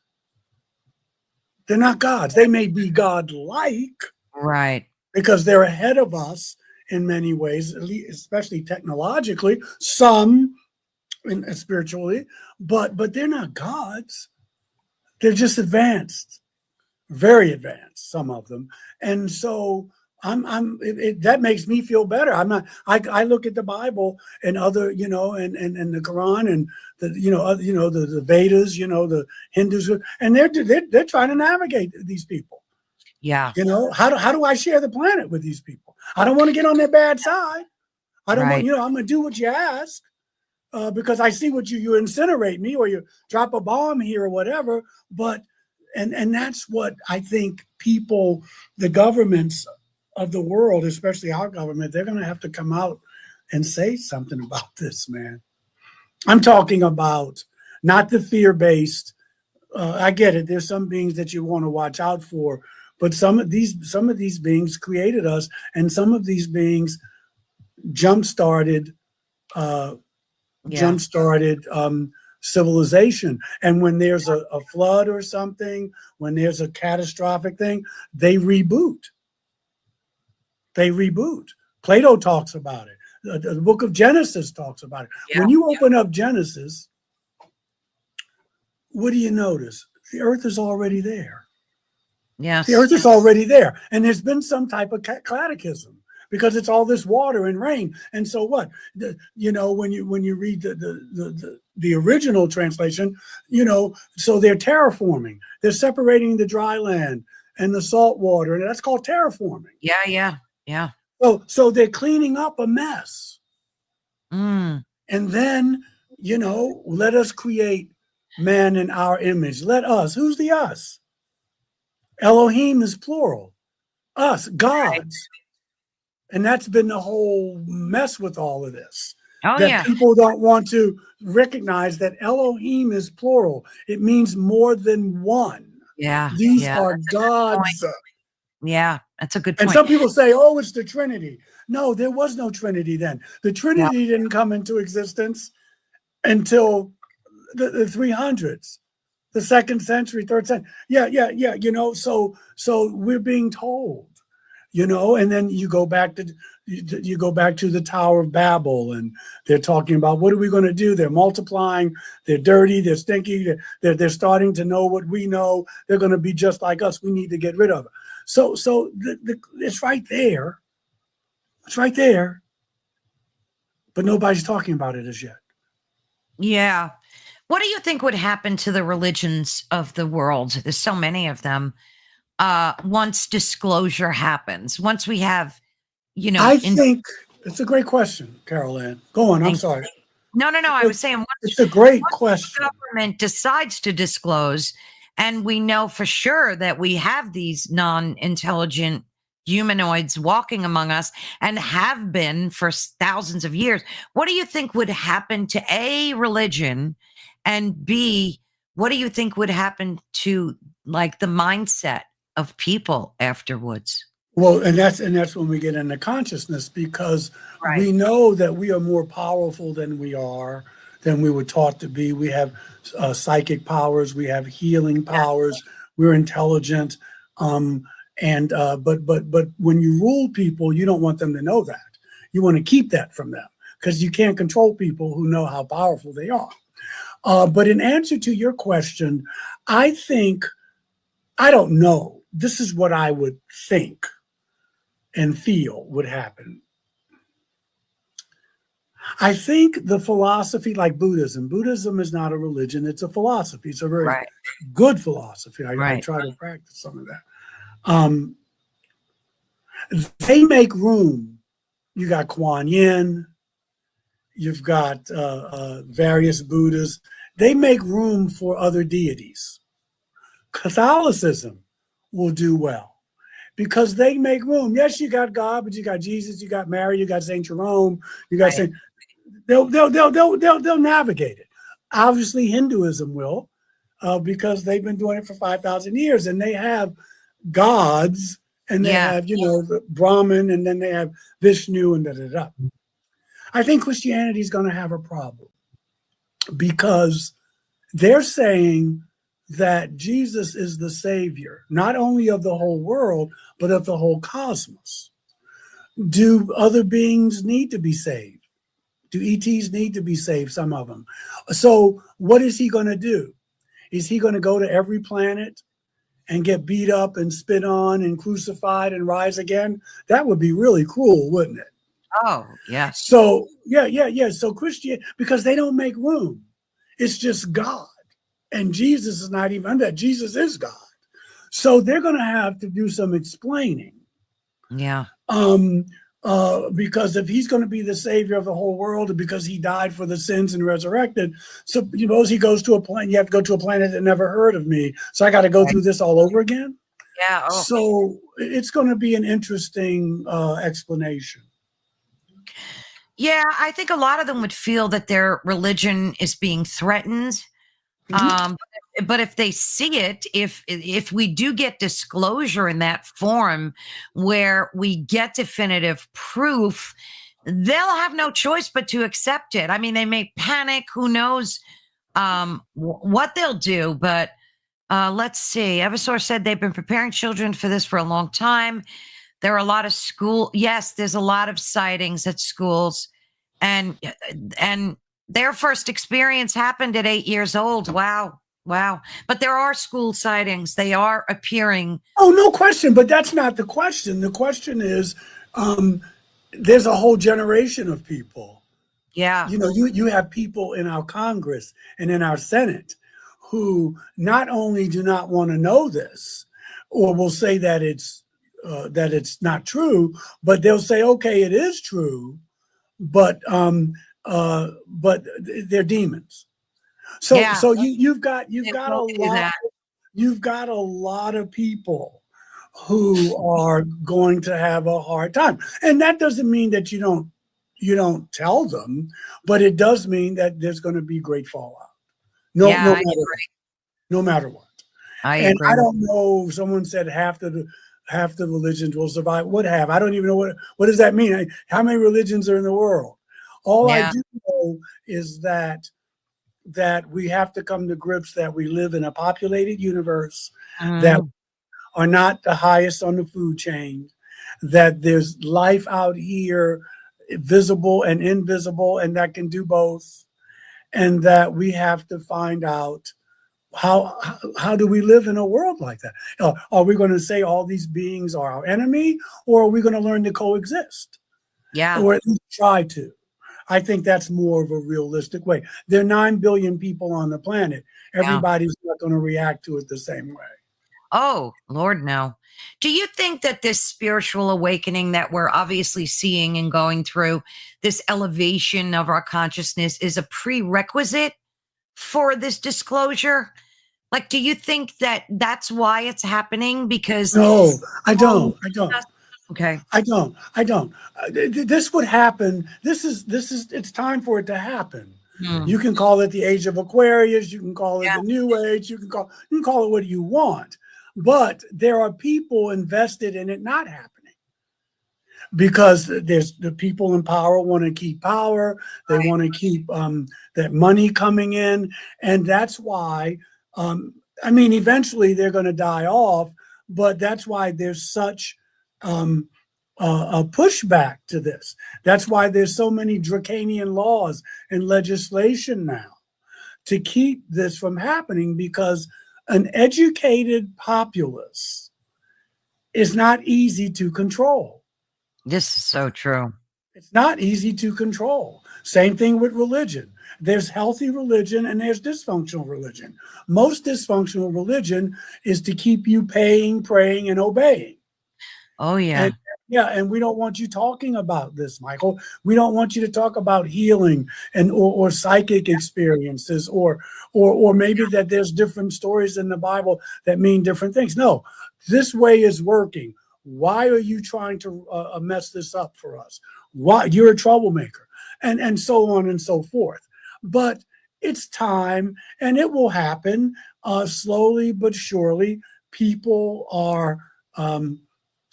They're not gods. They may be God-like. Right. Because they're ahead of us in many ways, especially technologically, some spiritually, but they're not gods. They're just advanced, very advanced, some of them. And so that makes me feel better. I look at the Bible and other, and the Quran and the Vedas, the Hindus, and they're trying to navigate these people. Yeah. How do I share the planet with these people? I don't want to get on their bad side. I don't want, I'm going to do what you ask because I see what you incinerate me or you drop a bomb here or whatever. But, and that's what I think people, the governments of the world, especially our government, they're going to have to come out and say something about this, man. I'm talking about not the fear-based. I get it. There's some beings that you want to watch out for. But some of these beings created us, and some of these beings jump-started civilization. And when there's a flood or something, when there's a catastrophic thing, they reboot. Plato talks about it. The book of Genesis talks about it. Yeah. When you open up Genesis, what do you notice? The earth is already there. Yes. The earth is already there. And there's been some type of cataclysm because it's all this water and rain. And so what? When you read the original translation, so they're terraforming. They're separating the dry land and the salt water. And that's called terraforming. Yeah. So they're cleaning up a mess. And then, let us create man in our image. Let us. Who's the us? Elohim is plural. Us, gods. Right. And that's been the whole mess with all of this. People don't want to recognize that Elohim is plural. It means more than one. Yeah. These Yeah. are That's a good point. gods. Yeah. That's a good And point. some people say, oh, it's the Trinity. No, there was no Trinity then. The Yeah. Trinity didn't come into existence until the 300s, the 2nd century, 3rd century. Yeah. You know, so we're being told, you know, and then you go back to the Tower of Babel, and they're talking about, what are we going to do? They're multiplying. They're dirty. They're stinky. They're starting to know what we know. They're going to be just like us. We need to get rid of it. So it's right there. It's right there. But nobody's talking about it as yet. Yeah. What do you think would happen to the religions of the world? There's so many of them. Once disclosure happens, once we have, you know, I think it's a great question, Carol Ann. Go on. I'm sorry. No. I was saying, it's a great once question. the government decides to disclose, and we know for sure that we have these non-intelligent humanoids walking among us and have been for thousands of years, what do you think would happen to A, religion, and B, what do you think would happen to like the mindset of people afterwards? Well, and that's when we get into consciousness, because we know that we are more powerful than we were taught to be. We have psychic powers, we have healing powers, we're intelligent, but when you rule people, you don't want them to know that. You want to keep that from them, because you can't control people who know how powerful they are. But in answer to your question, I don't know. This is what I would think and feel would happen. I think the philosophy, like Buddhism is not a religion, it's a philosophy. It's a very good philosophy. I try to practice some of that. They make room. You got Kuan Yin, you've got various Buddhas. They make room for other deities. Catholicism will do well, because they make room. Yes, you got God, but you got Jesus, you got Mary, you got Saint Jerome, you got Saint. They'll navigate it. Obviously, Hinduism will, because they've been doing it for 5,000 years, and they have gods, and they have, you know, the Brahman, and then they have Vishnu, and da. I think Christianity is going to have a problem, because they're saying that Jesus is the savior, not only of the whole world, but of the whole cosmos. Do other beings need to be saved? Do ETs need to be saved, some of them? So what is he going to do? Is he going to go to every planet and get beat up and spit on and crucified and rise again? That would be really cruel, wouldn't it? Oh, yeah. So, yeah. So Christian, because they don't make room. It's just God. And Jesus is not even that. Jesus is God. So they're going to have to do some explaining. Yeah. Because if he's going to be the savior of the whole world, and because he died for the sins and resurrected, suppose he goes to a planet, you have to go to a planet that never heard of me. So I got to go through this all over again. Yeah. Oh. So it's going to be an interesting explanation. Yeah, I think a lot of them would feel that their religion is being threatened. But if they see it, if we do get disclosure in that form where we get definitive proof, they'll have no choice but to accept it. I mean, they may panic. Who knows what they'll do? But let's see. Eversource said they've been preparing children for this for a long time. There are a lot of there's a lot of sightings at schools, and their first experience happened at 8 years old. Wow. But there are school sightings. They are appearing. Oh, no question. But that's not the question. The question is, there's a whole generation of people. Yeah. You know, you have people in our Congress and in our Senate who not only do not want to know this, or will say that it's not true, but they'll say, okay, it is true, but they're demons. So you've got a lot of people who are going to have a hard time, and that doesn't mean that you don't tell them, but it does mean that there's going to be great fallout. No matter what. I And agree. I don't know, someone said half the religions will survive. What have? I don't even know what does that mean? How many religions are in the world? All I do know is that we have to come to grips that we live in a populated universe, that are not the highest on the food chain, that there's life out here, visible and invisible, and that can do both, and that we have to find out how do we live in a world like that? Are we going to say all these beings are our enemy, or are we going to learn to coexist? Yeah. Or at least try to. I think that's more of a realistic way. There are 9 billion people on the planet. Everybody's not going to react to it the same way. Oh, Lord, no. Do you think that this spiritual awakening that we're obviously seeing and going through, this elevation of our consciousness, is a prerequisite for this disclosure? Like, do you think that that's why it's happening? Because no, I don't. Okay. I don't. This would happen. This is. It's time for it to happen. You can call it the age of Aquarius. You can call it the New Age. You can call it what you want. But there are people invested in it not happening, because there's the people in power want to keep power. They want to keep that money coming in, and that's why. I mean, eventually they're going to die off, but that's why there's such a pushback to this. That's why there's so many draconian laws and legislation now to keep this from happening, because an educated populace is not easy to control. This is so true. It's not easy to control. Same thing with religion. There's healthy religion and there's dysfunctional religion. Most dysfunctional religion is to keep you paying, praying, and obeying. Oh, yeah. And we don't want you talking about this, Michael. We don't want you to talk about healing and or psychic experiences, or maybe that there's different stories in the Bible that mean different things. No, this way is working. Why are you trying to mess this up for us? Why? You're a troublemaker, and so on and so forth. But it's time, and it will happen slowly but surely. People are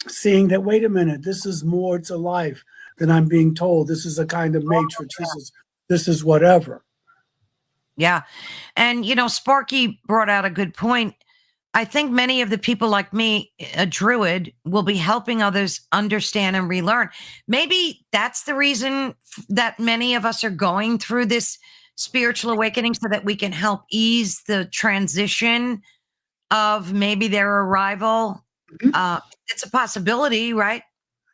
seeing that, wait a minute, this is more to life than I'm being told. This is a kind of matrix. This is whatever. Yeah. And, Sparky brought out a good point. I think many of the people like me, a druid, will be helping others understand and relearn. Maybe that's the reason that many of us are going through this spiritual awakening, so that we can help ease the transition of maybe their arrival. It's a possibility, right?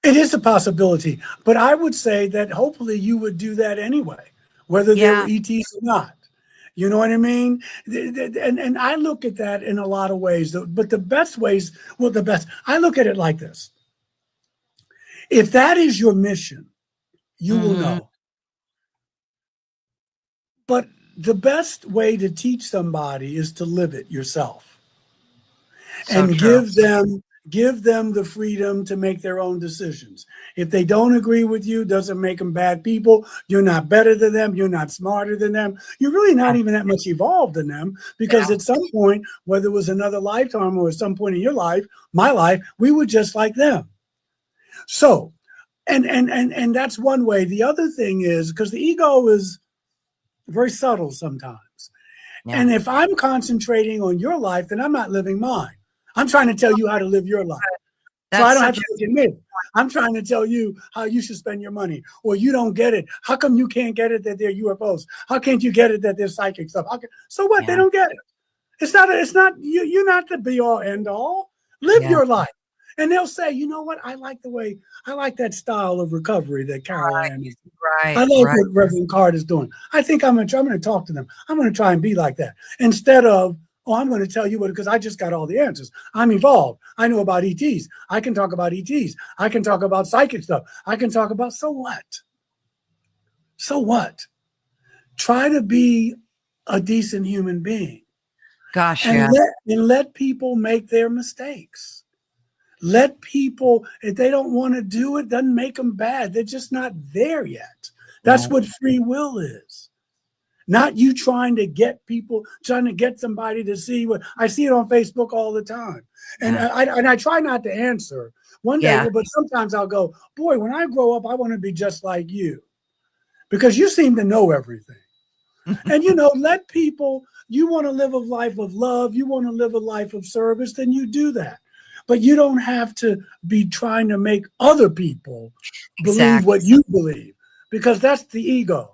It is a possibility, but I would say that hopefully you would do that anyway, whether they were ETs or not. You know what I mean? And I look at that in a lot of ways, but the best ways, I look at it like this. If that is your mission, you will know. But the best way to teach somebody is to live it yourself, and give them the freedom to make their own decisions. If they don't agree with you, doesn't make them bad people. You're not better than them. You're not smarter than them. You're really not even that much evolved than them, because at some point, whether it was another lifetime or at some point in your life, my life, we were just like them. So, and that's one way. The other thing is, because the ego is very subtle sometimes. Yeah. And if I'm concentrating on your life, then I'm not living mine. I'm trying to tell you how to live your life. So I don't have to look at me. I'm trying to tell you how you should spend your money. Or you don't get it. How come you can't get it that they're UFOs? How can't you get it that they're psychic stuff? So what? Yeah. They don't get it. It's not you're not the be all end all. Live your life. And they'll say, you know what? I like that style of recovery that Caroline is. Right. I love what Reverend Carter is doing. I think I'm going to talk to them. I'm going to try and be like that, instead of, I'm going to tell you what, because I just got all the answers. I'm evolved. I know about ETs. I can talk about ETs. I can talk about psychic stuff. I can talk about, so what? So what? Try to be a decent human being. Gosh, and let people make their mistakes. Let people, if they don't want to do it, doesn't make them bad. They're just not there yet. That's what free will is. Not you trying to get somebody to see what I see it on Facebook all the time. And I try not to answer one day, but sometimes I'll go, boy, when I grow up, I want to be just like you, because you seem to know everything. And, let people, you want to live a life of love, you want to live a life of service, then you do that. But you don't have to be trying to make other people believe what you believe, because that's the ego.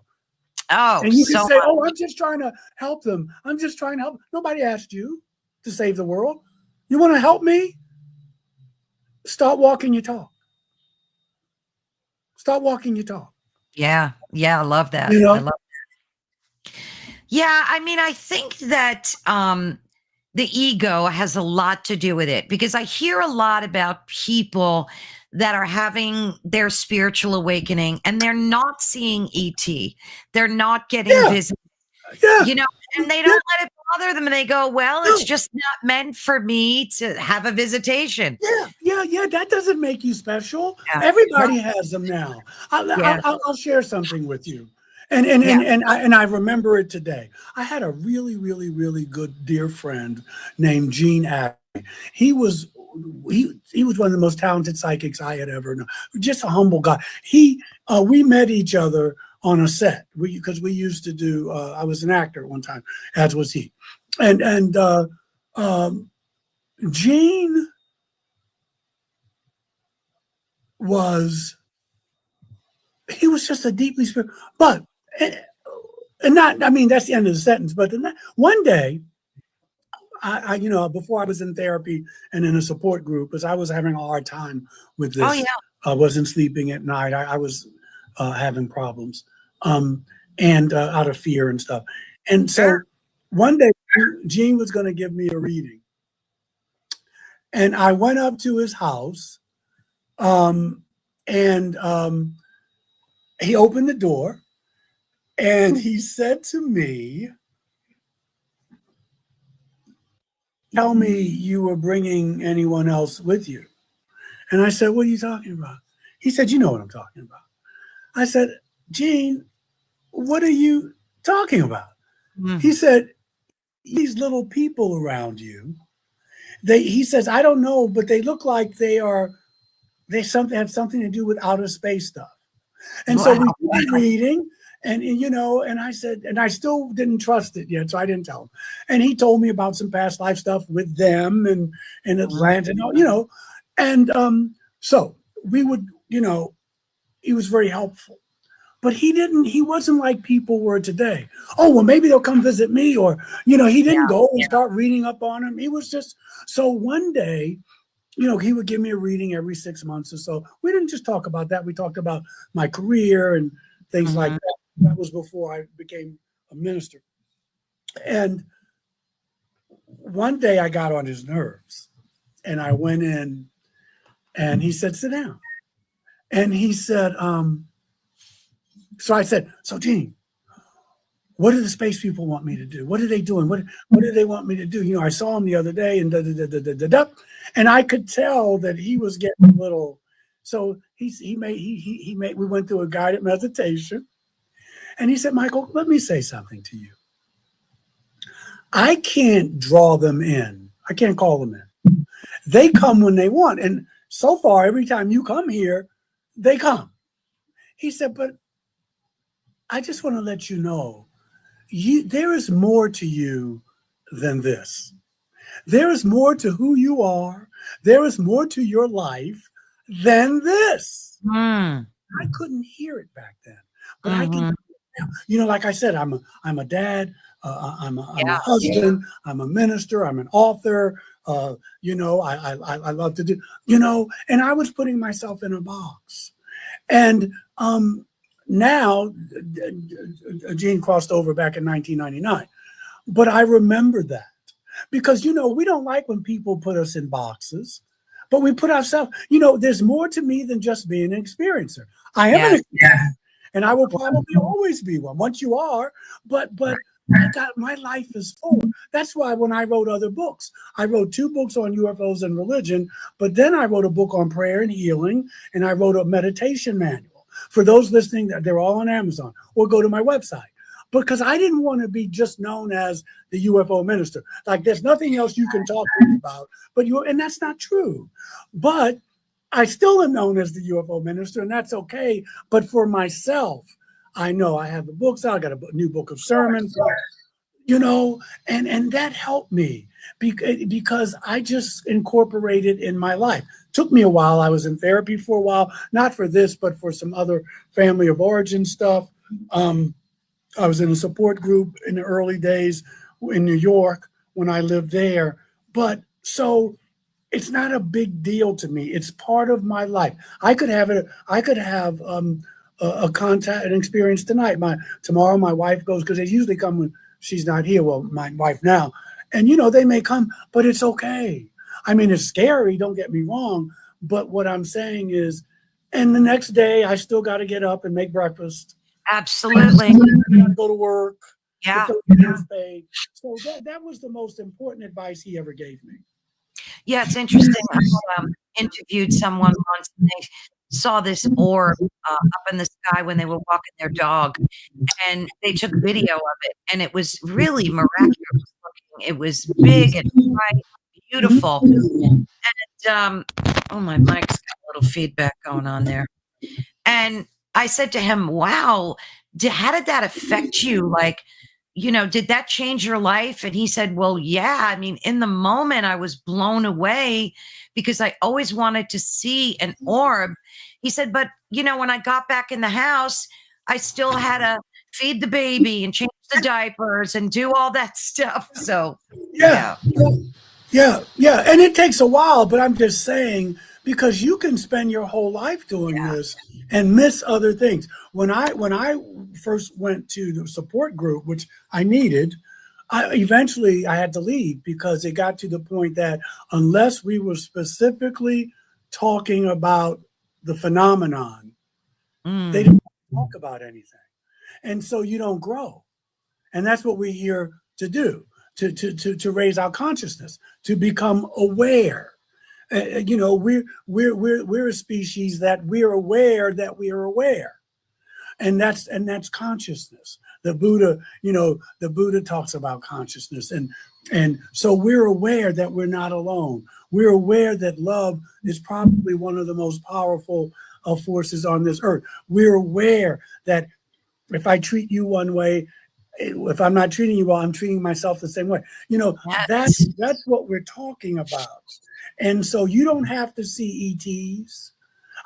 Oh, and you can say, oh, I'm just trying to help them. I'm just trying to help. Nobody asked you to save the world. You want to help me? Start walking your talk. Start walking your talk. Yeah. Yeah. I love that. I love that. Yeah. I mean, I think that the ego has a lot to do with it, because I hear a lot about people that are having their spiritual awakening and they're not seeing ET. They're not getting visited, and they don't let it bother them. And they go, well, it's just not meant for me to have a visitation. Yeah. That doesn't make you special. Everybody has them now. I'll share something with you. And I remember it today. I had a really, really, really good dear friend named Gene Abbey. He was one of the most talented psychics I had ever known. Just a humble guy. We met each other on a set because we used to do. I was an actor at one time, as was he, and Gene was just a deeply spiritual, but. And not, I mean, that's the end of the sentence. But one day, I before I was in therapy and in a support group, because I was having a hard time with this. Oh, yeah. I wasn't sleeping at night. I was having problems, and out of fear and stuff. And so one day, Gene was going to give me a reading, and I went up to his house, and he opened the door. And he said to me, tell me you were bringing anyone else with you. And I said, what are you talking about? He said, you know what I'm talking about. I said, Gene, what are you talking about? He said, these little people around you, he says, I don't know, but they look like they have something to do with outer space stuff. And so we did the reading. And I said, and I still didn't trust it yet, so I didn't tell him. And he told me about some past life stuff with them and Atlanta, and so we would, he was very helpful. But he wasn't like people were today. Oh, well, maybe they'll come visit me, or, he didn't go and start reading up on him. He was just, so one day, he would give me a reading every 6 months or so. We didn't just talk about that. We talked about my career and things like that. That was before I became a minister. And one day I got on his nerves, and I went in, and he said, sit down. And he said, so I said, so Gene, what do the space people want me to do? What are they doing? What do they want me to do? I saw him the other day, and and I could tell that he was getting a little. So we went through a guided meditation. And he said, Michael, let me say something to you. I can't draw them in. I can't call them in. They come when they want. And so far, every time you come here, they come. He said, but I just want to let you know, there is more to you than this. There is more to who you are. There is more to your life than this. I couldn't hear it back then, but I can. Like I said, I'm a dad, I'm a husband, I'm a minister, I'm an author, I love to do, and I was putting myself in a box. And now, Gene crossed over back in 1999, but I remember that because, we don't like when people put us in boxes, but we put ourselves, there's more to me than just being an experiencer. I am an experiencer. And I will probably always be one once you are, but my life is full. That's why when I wrote other books, I wrote 2 books on UFOs and religion, but then I wrote a book on prayer and healing, and I wrote a meditation manual. For those listening, they're all on Amazon, or go to my website. because I didn't want to be just known as the UFO minister. Like there's nothing else you can talk to me about, and that's not true. But I still am known as the UFO minister, and that's okay. But for myself, I know I have the books out. I got a new book of sermons, and that helped me because I just incorporated in my life. Took me a while. I was in therapy for a while, not for this, but for some other family of origin stuff. I was in a support group in the early days in New York when I lived there. But so it's not a big deal to me. It's part of my life. I could have a contact, an experience tonight. Tomorrow my wife goes, because they usually come when she's not here. Well, my wife now, and they may come, but it's okay. I mean, it's scary. Don't get me wrong. But what I'm saying is, and the next day I still got to get up and make breakfast. Absolutely. Go to work. Yeah. Paid. So that was the most important advice he ever gave me. Yeah, it's interesting. I interviewed someone once, and they saw this orb up in the sky when they were walking their dog, and they took video of it, and it was really miraculous looking. It was big and bright, beautiful. And oh, my mic's got a little feedback going on there. And I said to him, wow, how did that affect you? Like, did that change your life? And he said, well, yeah. I mean, in the moment, I was blown away because I always wanted to see an orb. He said, but, when I got back in the house, I still had to feed the baby and change the diapers and do all that stuff. So, yeah. And it takes a while, but I'm just saying, because you can spend your whole life doing this and miss other things. When I first went to the support group, which I needed, eventually I had to leave because it got to the point that unless we were specifically talking about the phenomenon, they didn't talk about anything. And so you don't grow. And that's what we're here to do, to raise our consciousness, to become aware. We're a species that we're aware that we are aware, and that's consciousness. The Buddha talks about consciousness, and so we're aware that we're not alone. We're aware that love is probably one of the most powerful forces on this earth. We're aware that if I treat you one way, if I'm not treating you well, I'm treating myself the same way. That's what we're talking about. And so you don't have to see ETs.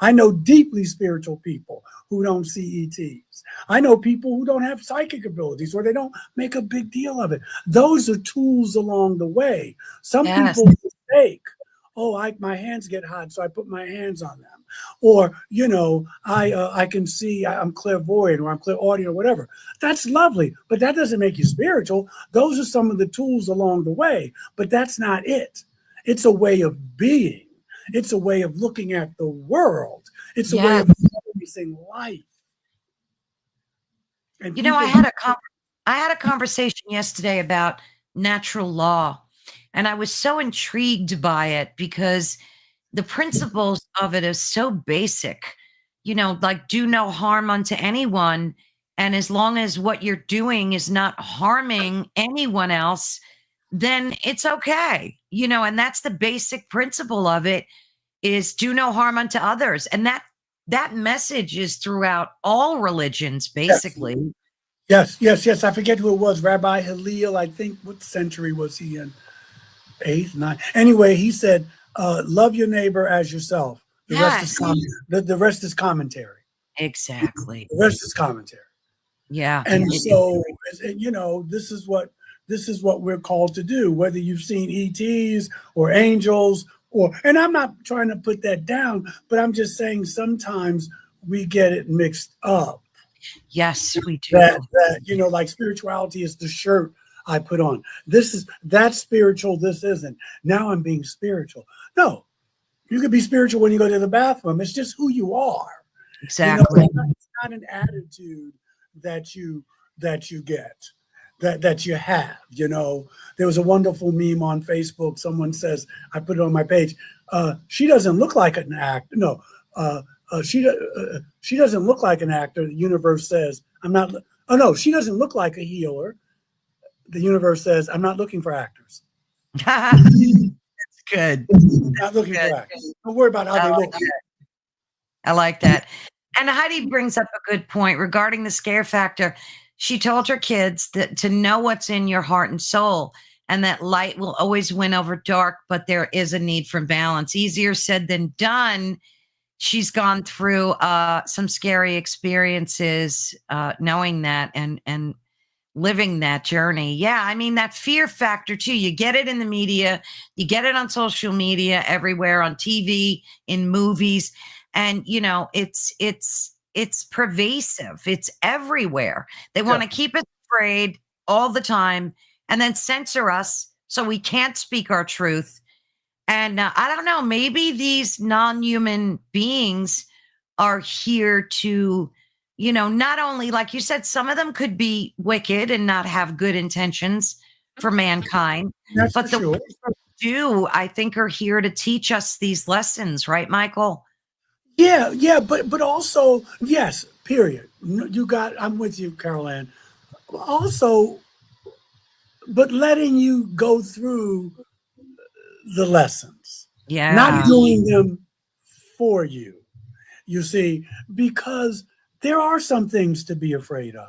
I know deeply spiritual people who don't see ETs. I know people who don't have psychic abilities, or they don't make a big deal of it. Those are tools along the way. Some people mistake, my hands get hot, so I put my hands on them. Or, I can see, I'm clairvoyant, or I'm clairaudient, or whatever. That's lovely, but that doesn't make you spiritual. Those are some of the tools along the way, but that's not it. It's a way of being. It's a way of looking at the world. It's a way of experiencing life. And I had a conversation yesterday about natural law, and I was so intrigued by it because the principles of it are so basic. Like do no harm unto anyone, and as long as what you're doing is not harming anyone else, then it's okay, and that's the basic principle of it, is do no harm unto others. And that message is throughout all religions, basically. Yes. I forget who it was. Rabbi Hillel, I think, what century was he in? 8th, 9th. Anyway, he said, love your neighbor as yourself. The rest is commentary. Exactly. The rest is commentary. Yeah. And so, this is what we're called to do, whether you've seen ETs or angels, and I'm not trying to put that down, but I'm just saying sometimes we get it mixed up. Yes, we do. That like spirituality is the shirt I put on. That's spiritual. This isn't. Now I'm being spiritual. No, you can be spiritual when you go to the bathroom. It's just who you are. Exactly. It's not an attitude that you get, that you have. There was a wonderful meme on Facebook. Someone says, I put it on my page. She doesn't look like an actor. No, she doesn't look like an actor. The universe says, I'm not Oh no, she doesn't look like a healer. The universe says, I'm not looking for actors. That's good. Not looking for actors. Don't worry about how they look. I like that. And Heidi brings up a good point regarding the scare factor. She told her kids that to know what's in your heart and soul, and that light will always win over dark, but there is a need for balance. Easier said than done. She's gone through some scary experiences, knowing that and living that journey. Yeah, I mean, that fear factor too. You get it in the media, you get it on social media, everywhere, on TV, in movies, and it's pervasive. It's everywhere. They want to keep us afraid all the time, and then censor us so we can't speak our truth. And I don't know, maybe these non-human beings are here to, not only, like you said, some of them could be wicked and not have good intentions for mankind. That's but the sure. ones that do, I think, are here to teach us these lessons, right, Michael? Yeah, but also, yes, period. I'm with you, Carol Ann. Also, but letting you go through the lessons. Yeah. Not doing them for you. You see, because there are some things to be afraid of.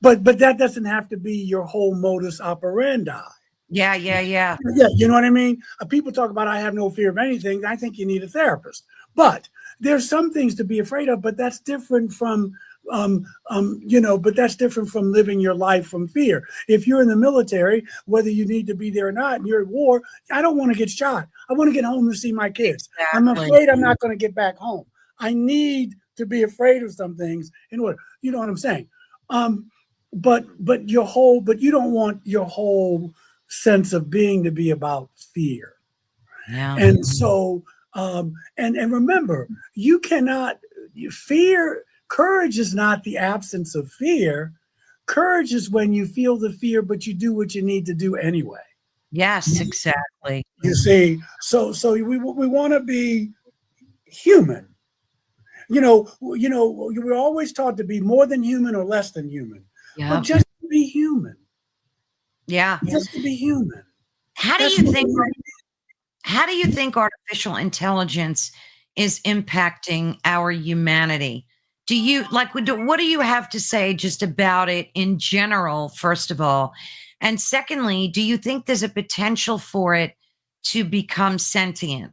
But that doesn't have to be your whole modus operandi. Yeah. Yeah, you know what I mean? People talk about, I have no fear of anything. I think you need a therapist. But there's some things to be afraid of, but that's different from but that's different from living your life from fear. If you're in the military, whether you need to be there or not, and you're at war, I don't want to get shot. I want to get home to see my kids. Exactly. I'm afraid I'm not going to get back home. I need to be afraid of some things in order. You know what I'm saying? But you don't want your whole sense of being to be about fear. Yeah. And so, and remember, you cannot fear. Courage is not the absence of fear. Courage is when you feel the fear, but you do what you need to do anyway. Yes, exactly. You see, so we want to be human. We're always taught to be more than human or less than human. Yep. But just to be human. Yeah. Just to be human. How do you think artificial intelligence is impacting our humanity? What do you have to say just about it in general, first of all? And secondly, do you think there's a potential for it to become sentient?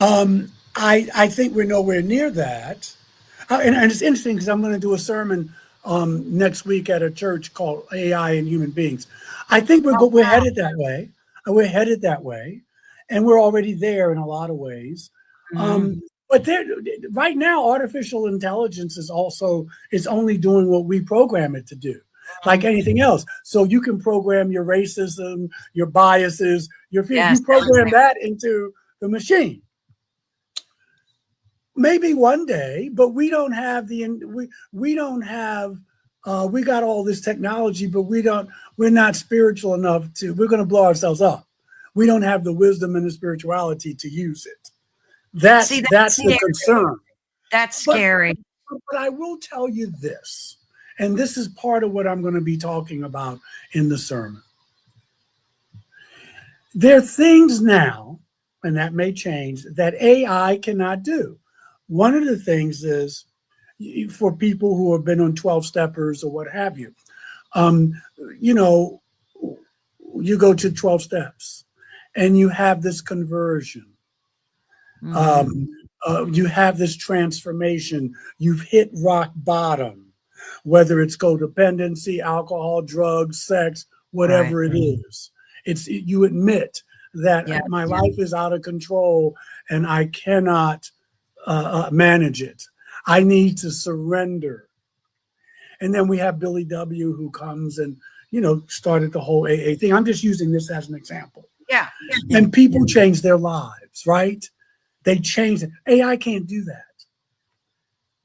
I think we're nowhere near that. And it's interesting because I'm going to do a sermon next week at a church called AI and Human Beings. I think we're headed that way. We're headed that way. And we're already there in a lot of ways. Mm-hmm. But right now, artificial intelligence is only doing what we program it to do, like anything else. So you can program your racism, your biases, your fear. Yes, you program that into the machine. Maybe one day, but we don't have we got all this technology, but we're not spiritual enough we're going to blow ourselves up. We don't have the wisdom and the spirituality to use it. That's the concern. That's scary. But I will tell you this, and this is part of what I'm going to be talking about in the sermon. There are things now, and that may change, that AI cannot do. One of the things is, for people who have been on 12-steppers or what have you, you go to 12 steps and you have this conversion. Mm-hmm. You have this transformation. You've hit rock bottom, whether it's codependency, alcohol, drugs, sex, whatever it is. You admit that my life is out of control and I cannot manage it. I need to surrender. And then we have Billy W. who comes and, started the whole AA thing. I'm just using this as an example. Yeah. And people change their lives, right? They change it. AI can't do that.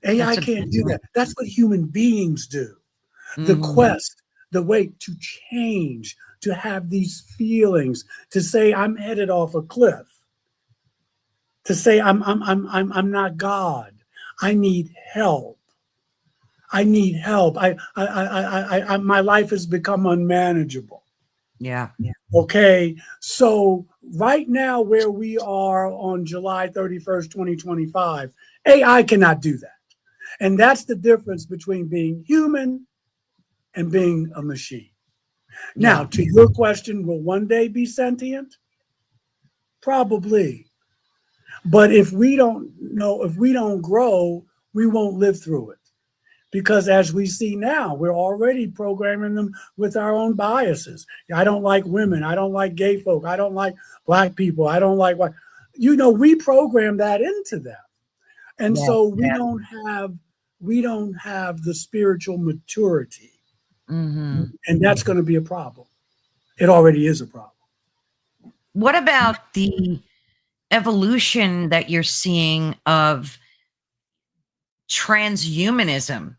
AI can't do that. That's what human beings do. Mm-hmm. The quest, the way to change, to have these feelings, to say I'm headed off a cliff, to say I'm not God. I need help. I need help. My life has become unmanageable. Yeah. Okay. So right now, where we are on July 31st, 2025, AI cannot do that. And that's the difference between being human and being a machine. Now, to your question, will one day be sentient? Probably. But if we don't grow, we won't live through it. Because as we see now, we're already programming them with our own biases. I don't like women. I don't like gay folk. I don't like black people. I don't like what, we program that into them. And so we don't have the spiritual maturity. Mm-hmm. And that's going to be a problem. It already is a problem. What about the evolution that you're seeing of transhumanism,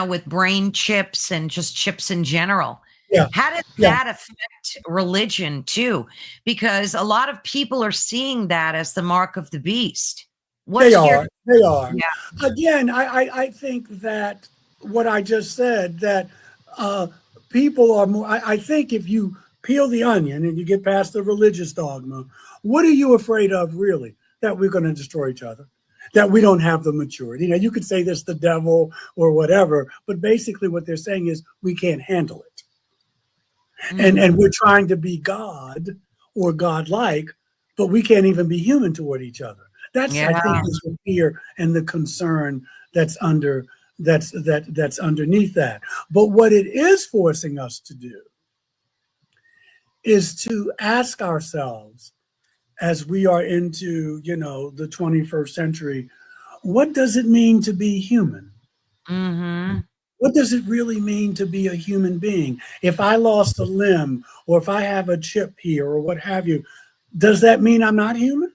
with brain chips and just chips in general? Yeah. How does that affect religion too? Because a lot of people are seeing that as the mark of the beast. They are. Yeah. Again, I think that what I just said, that people are more, I think if you peel the onion and you get past the religious dogma, what are you afraid of really? That we're going to destroy each other, that we don't have the maturity. Now, you could say this the devil or whatever, but basically what they're saying is we can't handle it. Mm-hmm. And we're trying to be God or godlike, but we can't even be human toward each other. That's I think is the fear and the concern that's underneath that. But what it is forcing us to do is to ask ourselves, as we are into, the 21st century, what does it mean to be human? Mm-hmm. What does it really mean to be a human being? If I lost a limb or if I have a chip here or what have you, does that mean I'm not human?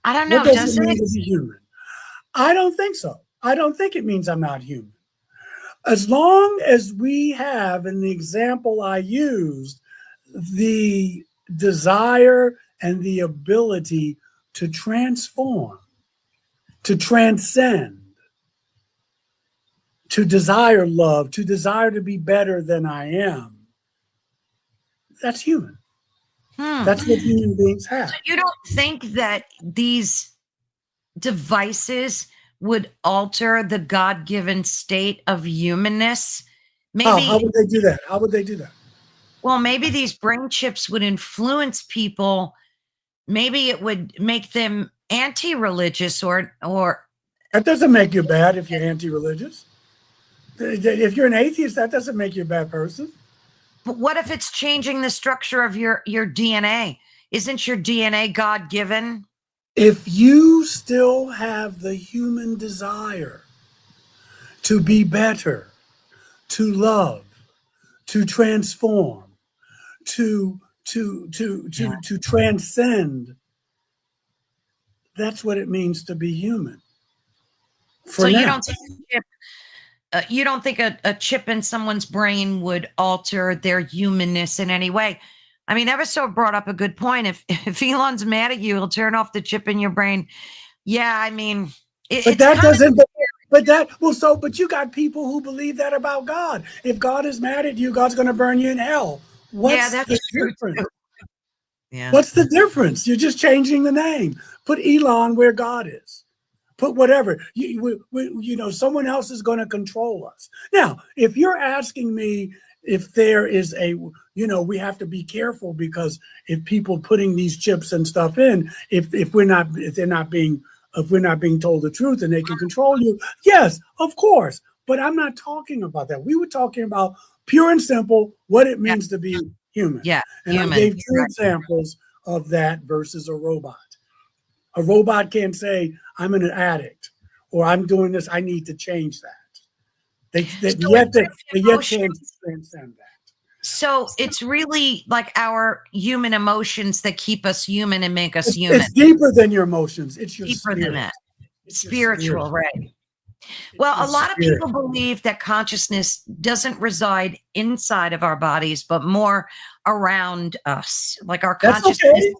I don't know. What does it mean to be human? I don't think so. I don't think it means I'm not human. As long as we have, in the example I used, the desire and the ability to transform, to transcend, to desire love, to desire to be better than I am, that's human. That's what human beings have. So you don't think that these devices would alter the God-given state of humanness? Maybe. How would they do that? How would they do that? Well, maybe these brain chips would influence people. Maybe it would make them anti-religious or. That doesn't make you bad if you're anti-religious. If you're an atheist, that doesn't make you a bad person. But what if it's changing the structure of your DNA? Isn't your DNA God-given? If you still have the human desire to be better, to love, to transform, to transcend, that's what it means to be human. So you don't think a chip in someone's brain would alter their humanness in any way? I mean, Evisor brought up a good point. If Elon's mad at you, he'll turn off the chip in your brain. Yeah, I mean, but you got people who believe that about God. If God is mad at you, God's going to burn you in hell. What's the difference? Yeah. What's the difference? You're just changing the name. Put Elon where God is. Put whatever. Someone else is going to control us. Now, if you're asking me if there is we have to be careful, because if people putting these chips and stuff in, if we're not being told the truth and they can control you, yes, of course. But I'm not talking about that. We were talking about pure and simple what it means to be human. Yeah. And I gave two examples of that versus a robot. A robot can't say, I'm an addict or I'm doing this, I need to change that. They yet can't transcend that. So it's really like our human emotions that keep us human and make us human. It's deeper than your emotions. It's your deeper spirit. Than that. It's spiritual, right? Well, a lot of people believe that consciousness doesn't reside inside of our bodies, but more around us, like our consciousness. That's okay.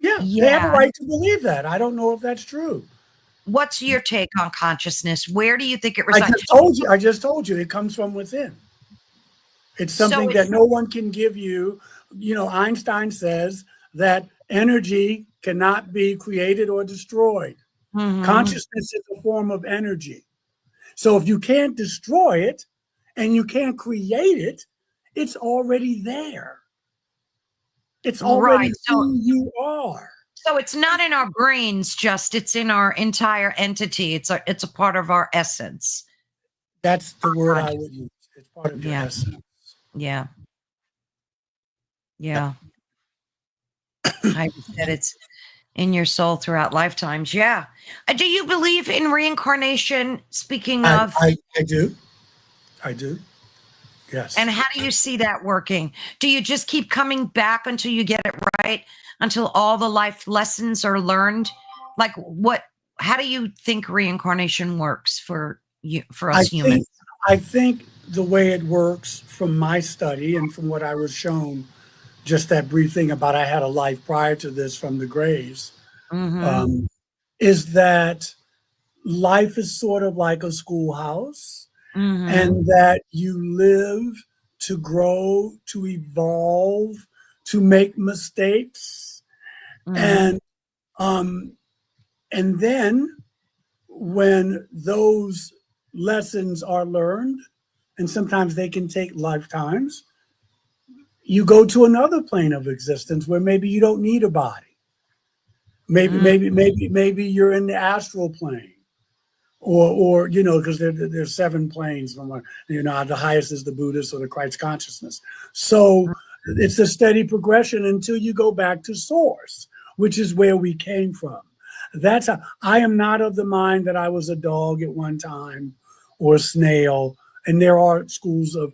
Yeah, they have a right to believe that. I don't know if that's true. What's your take on consciousness? Where do you think it resides? I just told you it comes from within. It's something that no one can give you. You know, Einstein says that energy cannot be created or destroyed. Consciousness is a form of energy. So if you can't destroy it and you can't create it, it's already there. It's already who you are. So it's not in our brains, it's in our entire entity. It's a part of our essence. That's the word I would use. It's part of your essence. Yeah. I said it's in your soul throughout lifetimes. Yeah. Do you believe in reincarnation? Speaking of, I do. Yes. And how do you see that working? Do you just keep coming back until you get it right? Until all the life lessons are learned? Like how do you think reincarnation works for you, for us humans? I think the way it works from my study and from what I was shown, just that brief thing about I had a life prior to this from the graves, is that life is sort of like a schoolhouse, and that you live to grow, to evolve, to make mistakes, and then when those lessons are learned, and sometimes they can take lifetimes, you go to another plane of existence where maybe you don't need a body. Maybe you're in the astral plane, or you know, because there's 7 planes. From the highest is the Buddhist or the Christ consciousness. So it's a steady progression until you go back to source, which is where we came from. That's how I am not of the mind that I was a dog at one time or a snail. And there are schools of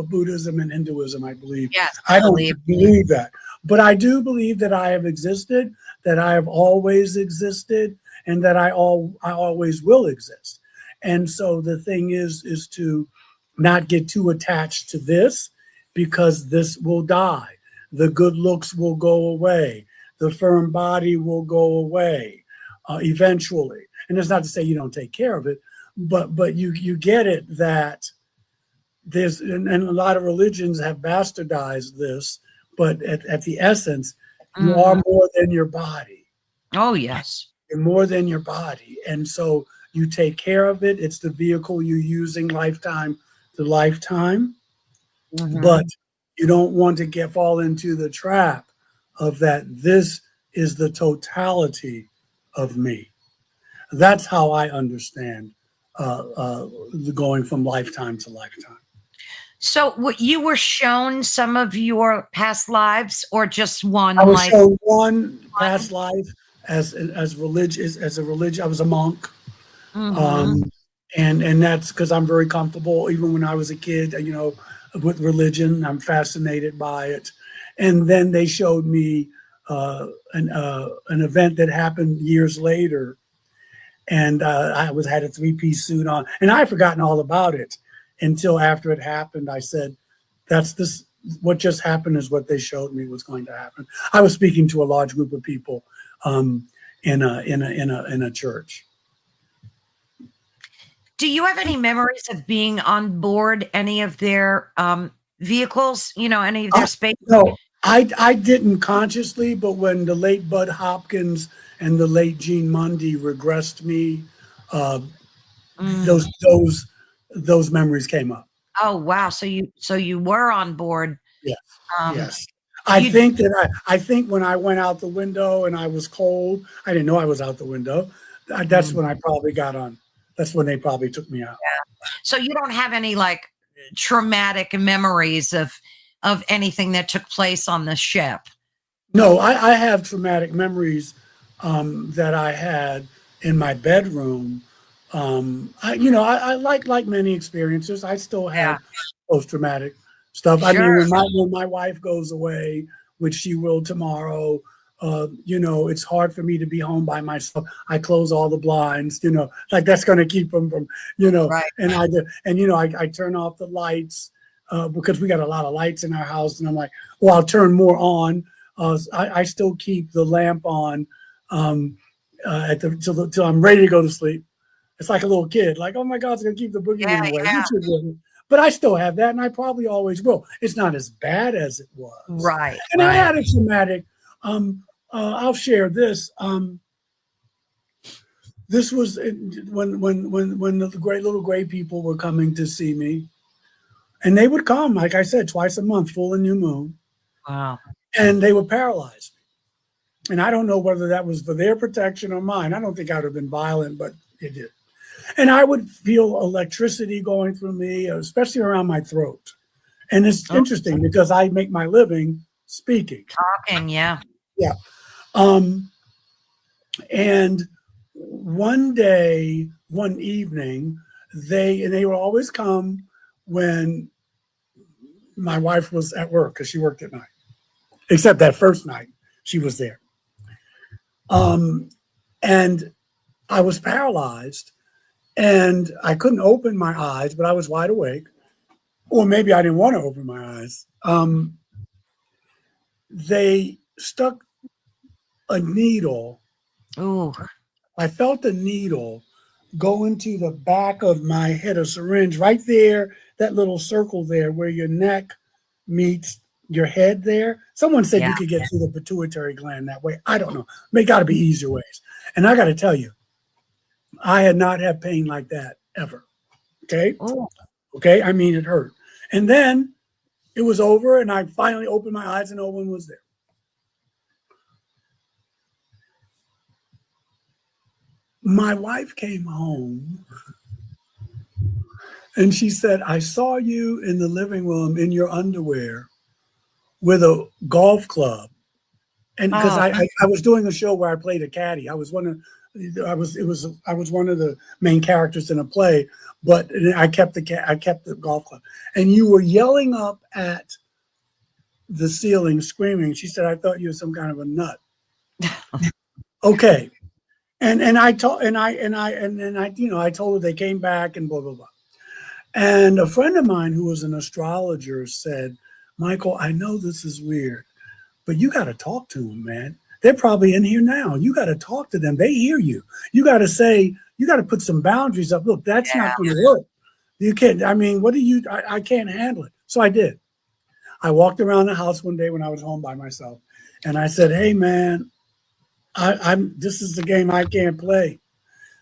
Buddhism and Hinduism, I believe. Yes, I don't believe that. But I do believe that I have existed, that I have always existed, and that I always will exist. And so the thing is to not get too attached to this, because this will die. The good looks will go away. The firm body will go away eventually. And it's not to say you don't take care of it, but you get it that there's, and a lot of religions have bastardized this, but at the essence, you are more than your body. Oh, yes. You're more than your body. And so you take care of it. It's the vehicle you're using lifetime to lifetime. But you don't want to fall into the trap of that this is the totality of me. That's how I understand going from lifetime to lifetime. So what, you were shown some of your past lives, or just one? I was shown one past life as religious, as a religion. I was a monk. And that's because I'm very comfortable. Even when I was a kid, with religion, I'm fascinated by it. And then they showed me an event that happened years later, and I had a 3-piece suit on, and I had forgotten all about it until after it happened. I said, what just happened is what they showed me was going to happen. I was speaking to a large group of people in a church. Do you have any memories of being on board any of their vehicles, any of their space? No, I didn't consciously, but when the late Bud Hopkins and the late Gene Mundy regressed me, those memories came up. Oh, wow. So you were on board. Yes. Yes. I think when I went out the window and I was cold, I didn't know I was out the window. That's when I probably got on. That's when they probably took me out. Yeah. So you don't have any traumatic memories of anything that took place on the ship? No, I have traumatic memories that I had in my bedroom. I like many experiences. I still have post-traumatic stuff. Sure. I mean, when my wife goes away, which she will tomorrow, it's hard for me to be home by myself. I close all the blinds, that's going to keep them from, right. And I turn off the lights because we got a lot of lights in our house, and I'm like, well, I'll turn more on. I still keep the lamp on till I'm ready to go to sleep. It's like a little kid, like, oh my God, it's gonna keep the boogeyman away. Yeah. But I still have that, and I probably always will. It's not as bad as it was. Right. And I had a traumatic. I'll share this. This was when the great little gray people were coming to see me, and they would come, like I said, twice a month, full and new moon. Wow. And they would paralyze me. And I don't know whether that was for their protection or mine. I don't think I would have been violent, but it did. And I would feel electricity going through me, especially around my throat. And it's interesting because I make my living speaking. Talking, yeah. Yeah. And one evening, they would always come when my wife was at work, because she worked at night. Except that first night, she was there. And I was paralyzed, and I couldn't open my eyes, but I was wide awake. Or maybe I didn't want to open my eyes. They stuck a needle. Ooh. I felt a needle go into the back of my head, a syringe right there, that little circle there where your neck meets your head there. Someone said you could get to the pituitary gland that way. I don't know. May got to be easier ways. And I got to tell you, I had not had pain like that ever. Okay. Ooh. Okay. I mean, it hurt. And then it was over, and I finally opened my eyes, and no one was there. My wife came home, and she said, I saw you in the living room in your underwear with a golf club. And because I was doing a show where I played a caddy. I was one of the main characters in a play, but I kept the golf club. And you were yelling up at the ceiling, screaming. She said, I thought you were some kind of a nut. Okay. And I told her they came back and blah, blah, blah. And a friend of mine who was an astrologer said, Michael, I know this is weird, but you got to talk to them, man. They're probably in here now. You got to talk to them. They hear you. You got to say, you got to put some boundaries up. Look, that's not going to work. You can't, I mean, I can't handle it. So I did. I walked around the house one day when I was home by myself, and I said, hey, man, this is the game I can't play.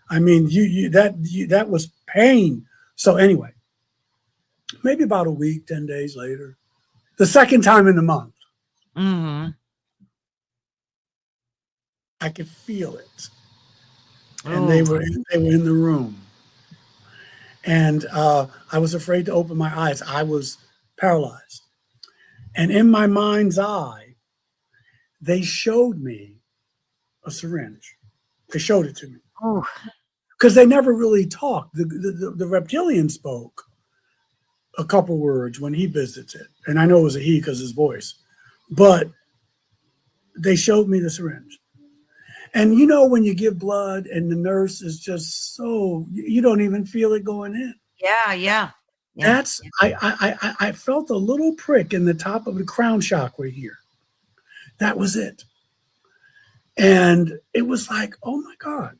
I mean, that was pain. So anyway, maybe about a week, 10 days later, the second time in the month, I could feel it. And they were in the room. And I was afraid to open my eyes. I was paralyzed. And in my mind's eye, they showed me a syringe. They showed it to me. Because they never really talked. The reptilian spoke a couple words when he visited. And I know it was a he because his voice. But they showed me the syringe. And you know when you give blood and the nurse is just so, you don't even feel it going in. Yeah. That's, I felt a little prick in the top of the crown chakra here. That was it. And it was like, oh my God.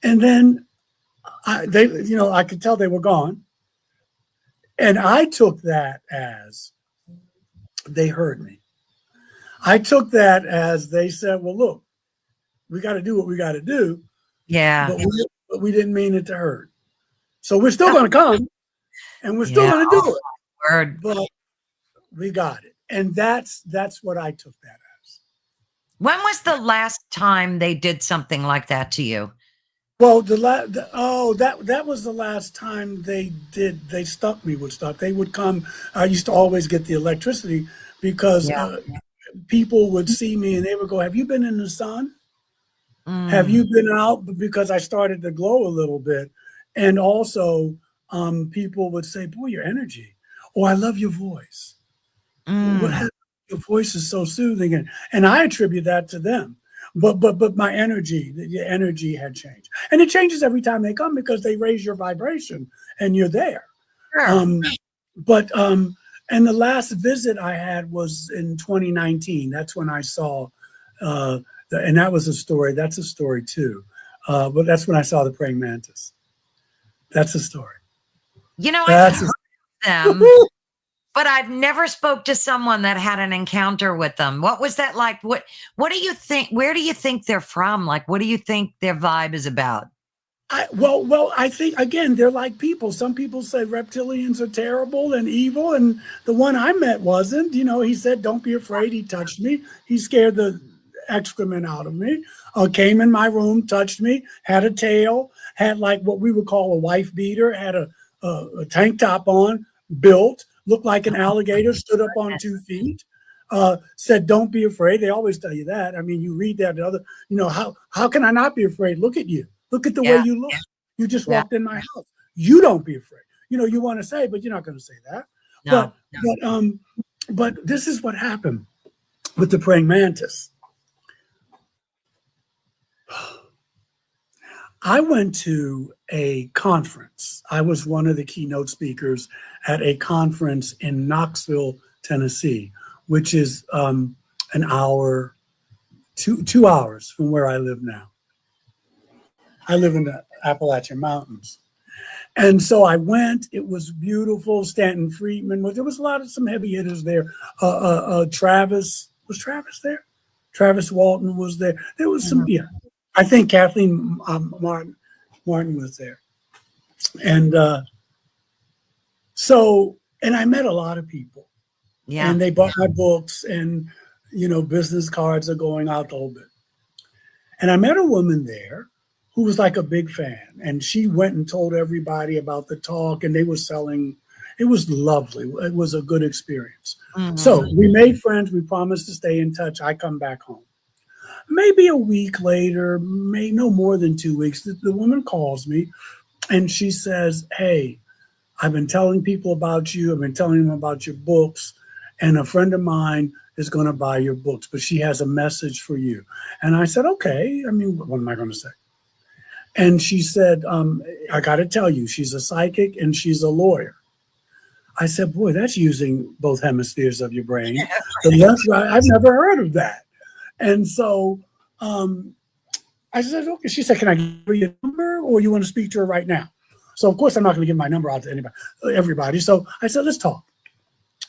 And then I could tell they were gone. And I took that as they heard me. I took that as they said, well, look, we got to do what we got to do. Yeah. But we didn't mean it to hurt. So we're still going to come, and we're still going to do it. Word. But we got it. And that's what I took that as. When was the last time they did something like that to you? Well, that was the last time they stuck me with stuff. They would come. I used to always get the electricity because people would see me and they would go, have you been in the sun? Have you been out? Because I started to glow a little bit. And also people would say, boy, your energy. Oh, I love your voice. What happened? Your voice is so soothing. And I attribute that to them. But my energy, the energy had changed. And it changes every time they come because they raise your vibration and you're there. Sure. And the last visit I had was in 2019. That's when I saw, and that was a story. That's a story too. But that's when I saw the praying mantis. That's the story. You know, I've heard them, but I've never spoke to someone that had an encounter with them. What was that like? What do you think? Where do you think they're from? Like, what do you think their vibe is about? Well, I think, again, they're like people. Some people say reptilians are terrible and evil, and the one I met wasn't. You know, he said, "Don't be afraid." He touched me. He scared the excrement out of me. Came in my room, touched me, had a tail, had like what we would call a wife beater, had a tank top on, built, looked like an alligator, stood up on 2 feet. Said, "Don't be afraid." They always tell you that. I mean, you read that, the other, you know, how can I not be afraid? Look at you. Look at the way you look. You just walked in my house. You don't be afraid. You know, you want to say, but you're not going to say that. But this is what happened with the praying mantis. I went to a conference. I was one of the keynote speakers at a conference in Knoxville, Tennessee, which is an hour, 2 hours from where I live now. I live in the Appalachian Mountains. And so I went. It was beautiful. Stanton Friedman. There was some heavy hitters there. Travis, was Travis there? Travis Walton was there. There was some, yeah. I think Kathleen Martin was there. And and I met a lot of people. Yeah. And they bought my books, and, you know, business cards are going out the whole bit. And I met a woman there who was like a big fan, and she went and told everybody about the talk, and they were selling. It was lovely. It was a good experience. Mm-hmm. So we made friends. We promised to stay in touch. I come back home. Maybe a week later, no more than 2 weeks, the woman calls me, and she says, "Hey, I've been telling people about you. I've been telling them about your books, and a friend of mine is going to buy your books, but she has a message for you." And I said, "Okay. I mean, what am I going to say?" And she said, "I got to tell you, she's a psychic and she's a lawyer." I said, "Boy, that's using both hemispheres of your brain." The left, right, I've never heard of that. And so I said, "Okay." She said, "Can I give you a number, or you want to speak to her right now?" So, of course, I'm not going to give my number out to everybody. So I said, "Let's talk."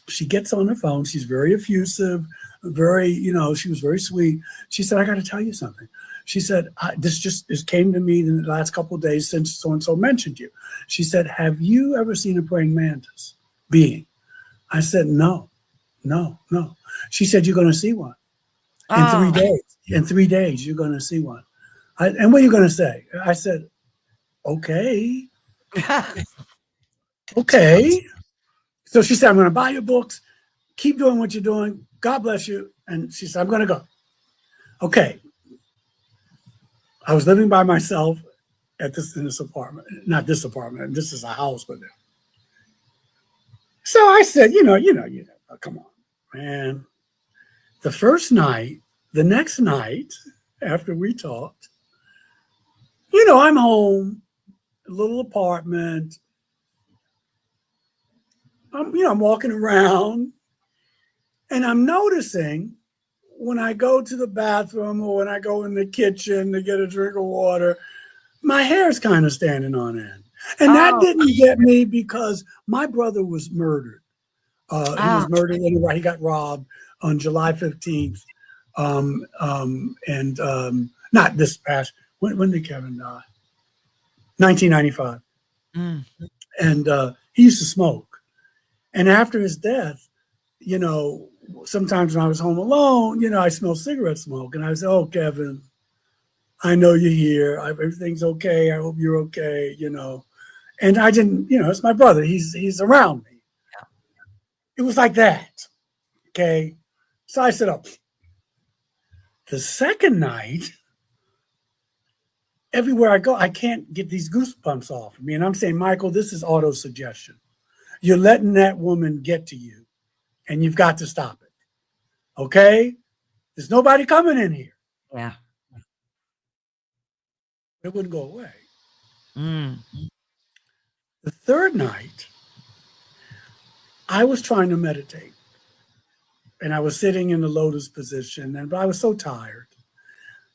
She gets on her phone. She's very effusive, she was very sweet. She said, "I got to tell you something." She said, this came to me in the last couple of days since so-and-so mentioned you. She said, "Have you ever seen a praying mantis being?" I said, No. She said, "You're going to see one in 3 days. In 3 days, you're going to see one." And what are you going to say? I said, "Okay." Okay. So she said, "I'm going to buy your books. Keep doing what you're doing. God bless you." And she said, "I'm going to go." Okay. I was living by myself in this apartment. Not this apartment. This is a house, but so I said, come on, man. The next night after we talked, I'm home, a little apartment. I'm walking around, and I'm noticing when I go to the bathroom or when I go in the kitchen to get a drink of water, my hair is kind of standing on end. And that didn't get me because my brother was murdered. He was murdered anyway. He got robbed on July 15th. Not this past, when did Kevin die? 1995. Mm. And he used to smoke. And after his death, sometimes when I was home alone, I smell cigarette smoke. And I said, "Oh, Kevin, I know you're here. Everything's okay. I hope you're okay," And I didn't, it's my brother. He's around me. Yeah. It was like that. Okay. So I said, "Oh." The second night, everywhere I go, I can't get these goosebumps off of me. And I'm saying, "Michael, this is auto-suggestion. You're letting that woman get to you, and you've got to stop it. Okay? There's nobody coming in here." Yeah. It wouldn't go away. Mm. The third night, I was trying to meditate. And I was sitting in the lotus position, but I was so tired.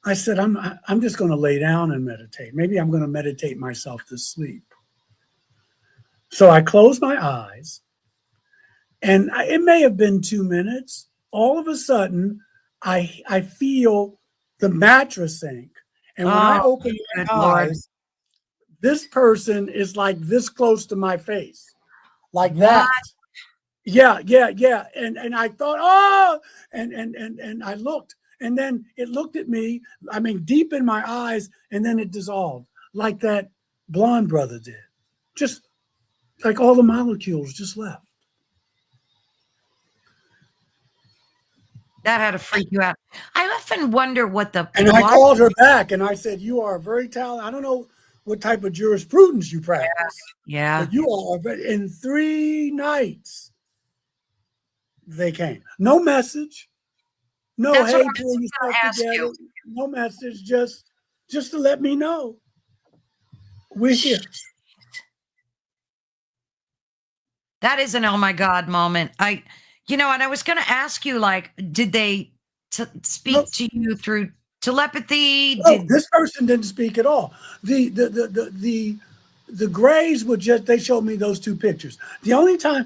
I said, I'm just going to lay down and meditate. Maybe I'm going to meditate myself to sleep. So I closed my eyes, and it may have been 2 minutes. All of a sudden, I feel the mattress sink. And when I open my eyes, this person is like this close to my face, like that. Yeah. And I thought, and I looked, and then it looked at me, I mean, deep in my eyes, and then it dissolved like that blonde brother did. Just like all the molecules just left. That had to freak you out. I often wonder what the... And I called her back and I said, you are very talented. I don't know what type of jurisprudence you practice. Yeah. But you are, in 3 nights, they came. No message. No, That's hey, what pull yourself together. No message, just to let me know. We're here. That is an oh my God moment. And I was going to ask you, like, did they speak to you through telepathy? No, this person didn't speak at all. The Grays were just, they showed me those 2 pictures. The only time,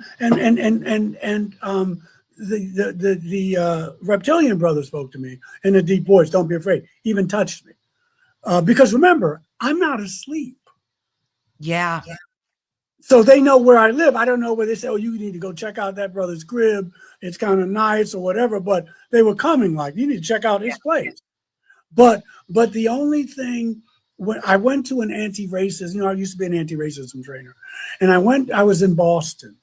the reptilian brother spoke to me in a deep voice. Don't be afraid. Even touched me. Because remember, I'm not asleep. Yeah. So they know where I live. I don't know where they say, oh, you need to go check out that brother's crib. It's kind of nice or whatever. But they were coming like, you need to check out his place. But the only thing, when I went to an anti-racist, I used to be an anti-racism trainer. And I was in Boston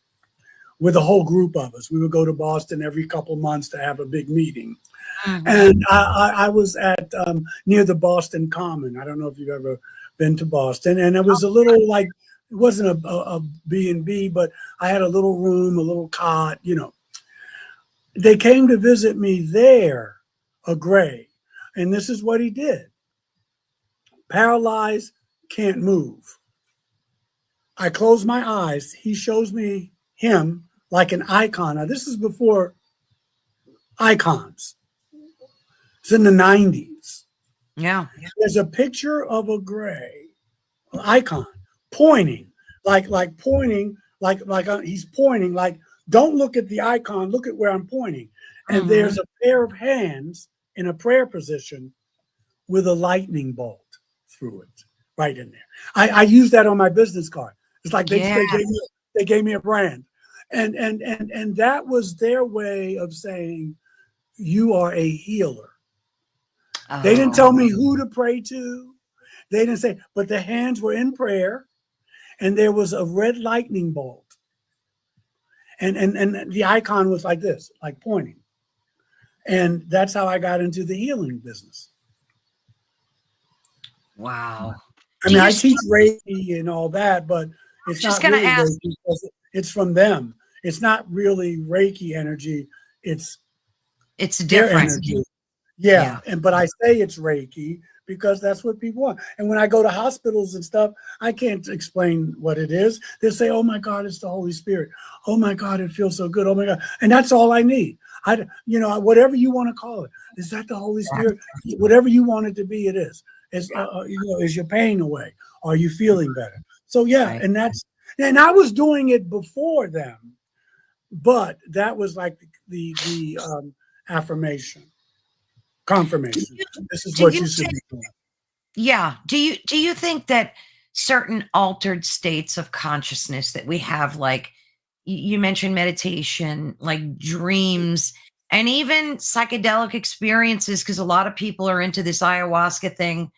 with a whole group of us. We would go to Boston every couple months to have a big meeting. Mm-hmm. And I was at near the Boston Common. I don't know if you've ever been to Boston. And it was a little like, it wasn't a B&B, but I had a little room, a little cot, They came to visit me there, a Gray. And this is what he did. Paralyzed, can't move. I close my eyes. He shows me him like an icon. Now, this is before icons. It's in the 90s. Yeah. There's a picture of a Gray, an icon, pointing, like pointing, like he's pointing, like, don't look at the icon, look at where I'm pointing. And there's a pair of hands in a prayer position with a lightning bolt through it, right in there. I use that on my business card. It's like they gave me a brand. And that was their way of saying, you are a healer. Oh. They didn't tell me who to pray to. They didn't say, but the hands were in prayer, and there was a red lightning bolt. And the icon was like this, like pointing. And that's how I got into the healing business. Wow. I mean, I teach Reiki and all that, but it's not really Reiki because it's from them. It's not really Reiki energy. It's different. Energy. Yeah. But I say it's Reiki because that's what people want. And when I go to hospitals and stuff, I can't explain what it is. They'll say, oh my God, it's the Holy Spirit. Oh my God, it feels so good. Oh my God. And that's all I need. Whatever you want to call it. Is that the Holy Spirit? Whatever you want it to be, it is. Is your pain away? Are you feeling better? So yeah, and I was doing it before them, but that was like the affirmation, confirmation. This is what you should be doing. Yeah. Do you think that certain altered states of consciousness that we have, like you mentioned meditation, like dreams, and even psychedelic experiences, because a lot of people are into this ayahuasca thing.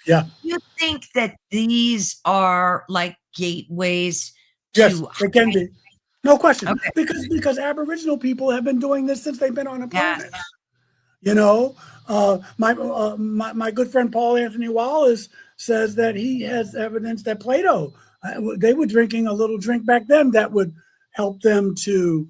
Yeah. You think that these are like gateways yes, to... they can be. No question. Okay. Because Aboriginal people have been doing this since they've been on the planet. My good friend Paul Anthony Wallace says that he has evidence that Plato, they were drinking a little drink back then that would help them to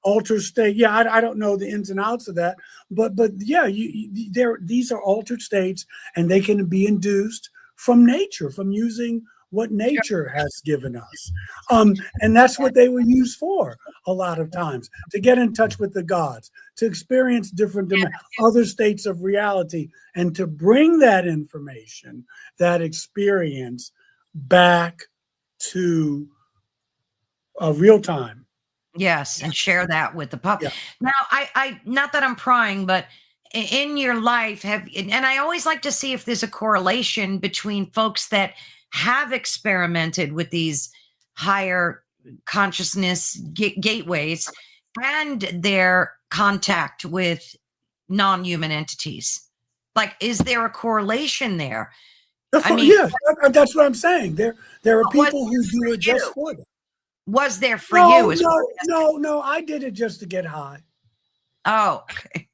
alter state. Yeah, I don't know the ins and outs of that, but yeah, these are altered states, and they can be induced from nature, from using what nature has given us. And that's what they were used for a lot of times, to get in touch with the gods, to experience different other states of reality, and to bring that information, that experience back to real time. Yes, and share that with the public. Now, I not that I'm prying, but in your life, and I always like to see if there's a correlation between folks that have experimented with these higher consciousness gateways and their contact with non-human entities. Like, is there a correlation there? I mean, yeah, that's what I'm saying. There are people who do it just for them. Was there for you? No. I did it just to get high. Oh, okay.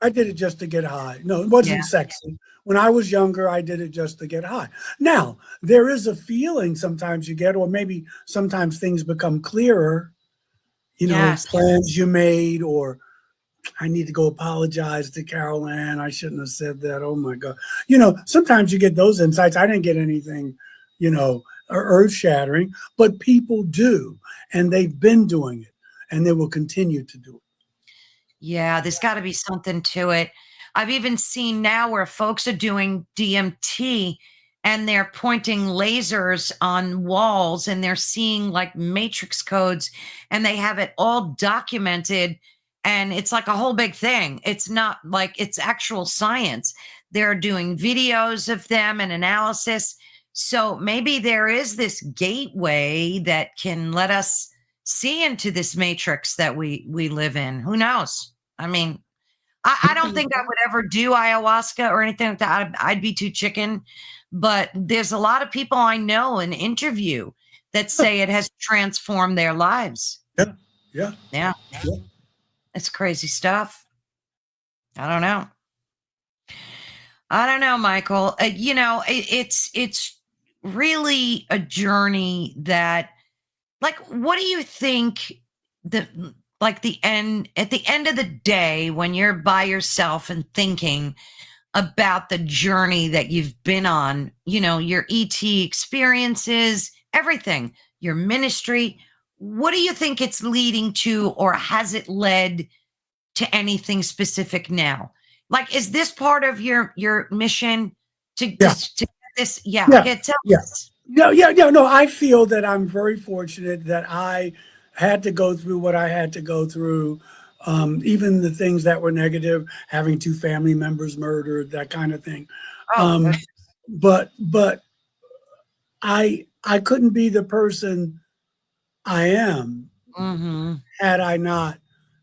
I did it just to get high. No, it wasn't sexy. When I was younger, I did it just to get high. Now, there is a feeling sometimes you get, or maybe sometimes things become clearer, plans you made, or I need to go apologize to Carol Ann. I shouldn't have said that. Oh my God. Sometimes you get those insights. I didn't get anything, earth shattering, but people do. And they've been doing it, and they will continue to do it. Yeah, there's got to be something to it. I've even seen now where folks are doing DMT and they're pointing lasers on walls and they're seeing like matrix codes and they have it all documented. And it's like a whole big thing. It's not like it's actual science. They're doing videos of them and analysis. So maybe there is this gateway that can let us see into this matrix that we live in. Who knows? I mean, I don't think I would ever do ayahuasca or anything like that. I'd be too chicken. But there's a lot of people I know and interview that say it has transformed their lives. Yeah. It's crazy stuff. I don't know, Michael. It's really a journey that, like, what do you think at the end of the day when you're by yourself and thinking about the journey that you've been on, your ET experiences, everything, your ministry, what do you think it's leading to, or has it led to anything specific now? Like, is this part of your mission to get this? Tell us. No, I feel that I'm very fortunate that I had to go through what I had to go through. Even the things that were negative, having 2 family members murdered, that kind of thing. But I couldn't be the person I am had I not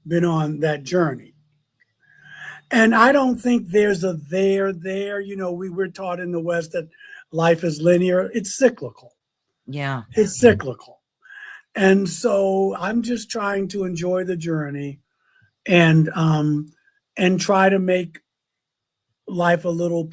been on that journey. And I don't think there's a there. We were taught in the West that life is linear. It's cyclical. Yeah. It's cyclical. And so I'm just trying to enjoy the journey and try to make life a little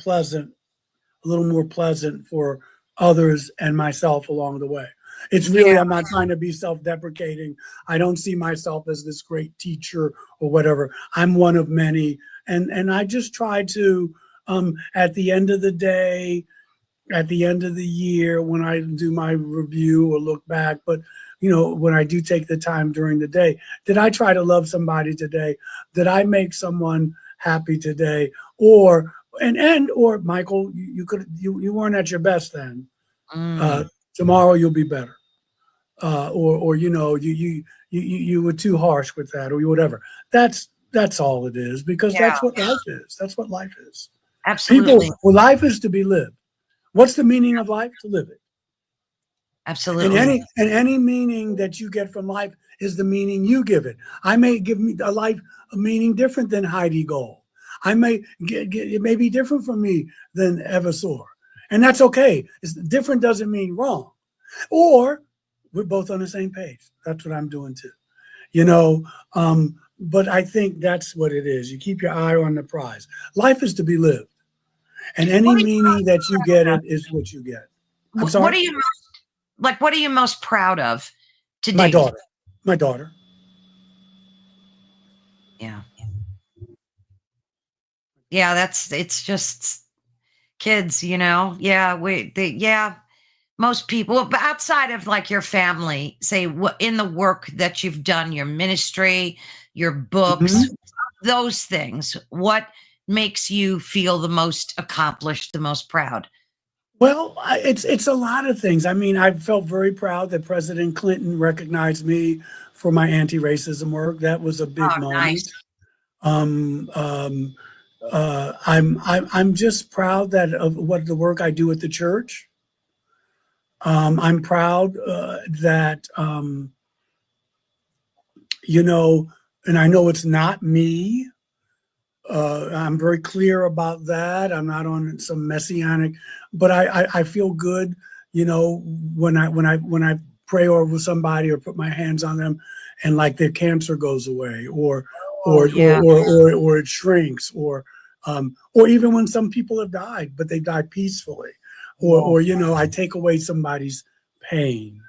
more pleasant for others and myself along the way. It's really, I'm not trying to be self-deprecating. I don't see myself as this great teacher or whatever. I'm one of many. And I just try to, at the end of the day, at the end of the year, when I do my review or look back, but when I do take the time during the day, did I try to love somebody today? Did I make someone happy today? Or Michael, you weren't at your best then. Tomorrow you'll be better. Or you were too harsh with that, or whatever. That's all it is, because that's what life is. That's what life is. Absolutely. Life is to be lived. What's the meaning of life? To live it. Absolutely. And any meaning that you get from life is the meaning you give it. I may give a life a meaning different than Heidi Gold. It may be different from me than Eva Soar. And that's okay. Different doesn't mean wrong. Or we're both on the same page. That's what I'm doing too. But I think that's what it is. You keep your eye on the prize. Life is to be lived. And any meaning that you get it is what you get. I'm sorry? What are you most proud of today? My daughter. Yeah. Yeah, it's just kids, Yeah, most people, but outside of like your family, say what in the work that you've done, your ministry, your books, those things, what makes you feel the most accomplished, the most proud? Well, it's a lot of things. I mean, I felt very proud that President Clinton recognized me for my anti-racism work. That was a big Oh, moment. nice. I'm just proud that of what the work I do at the church. I'm proud that you know, and I know it's not me. I'm very clear about that. I'm not on some messianic, but I feel good, you know, when I pray over somebody or put my hands on them, and like their cancer goes away, or it shrinks, or even when some people have died, but they died peacefully, or you know, I take away somebody's pain.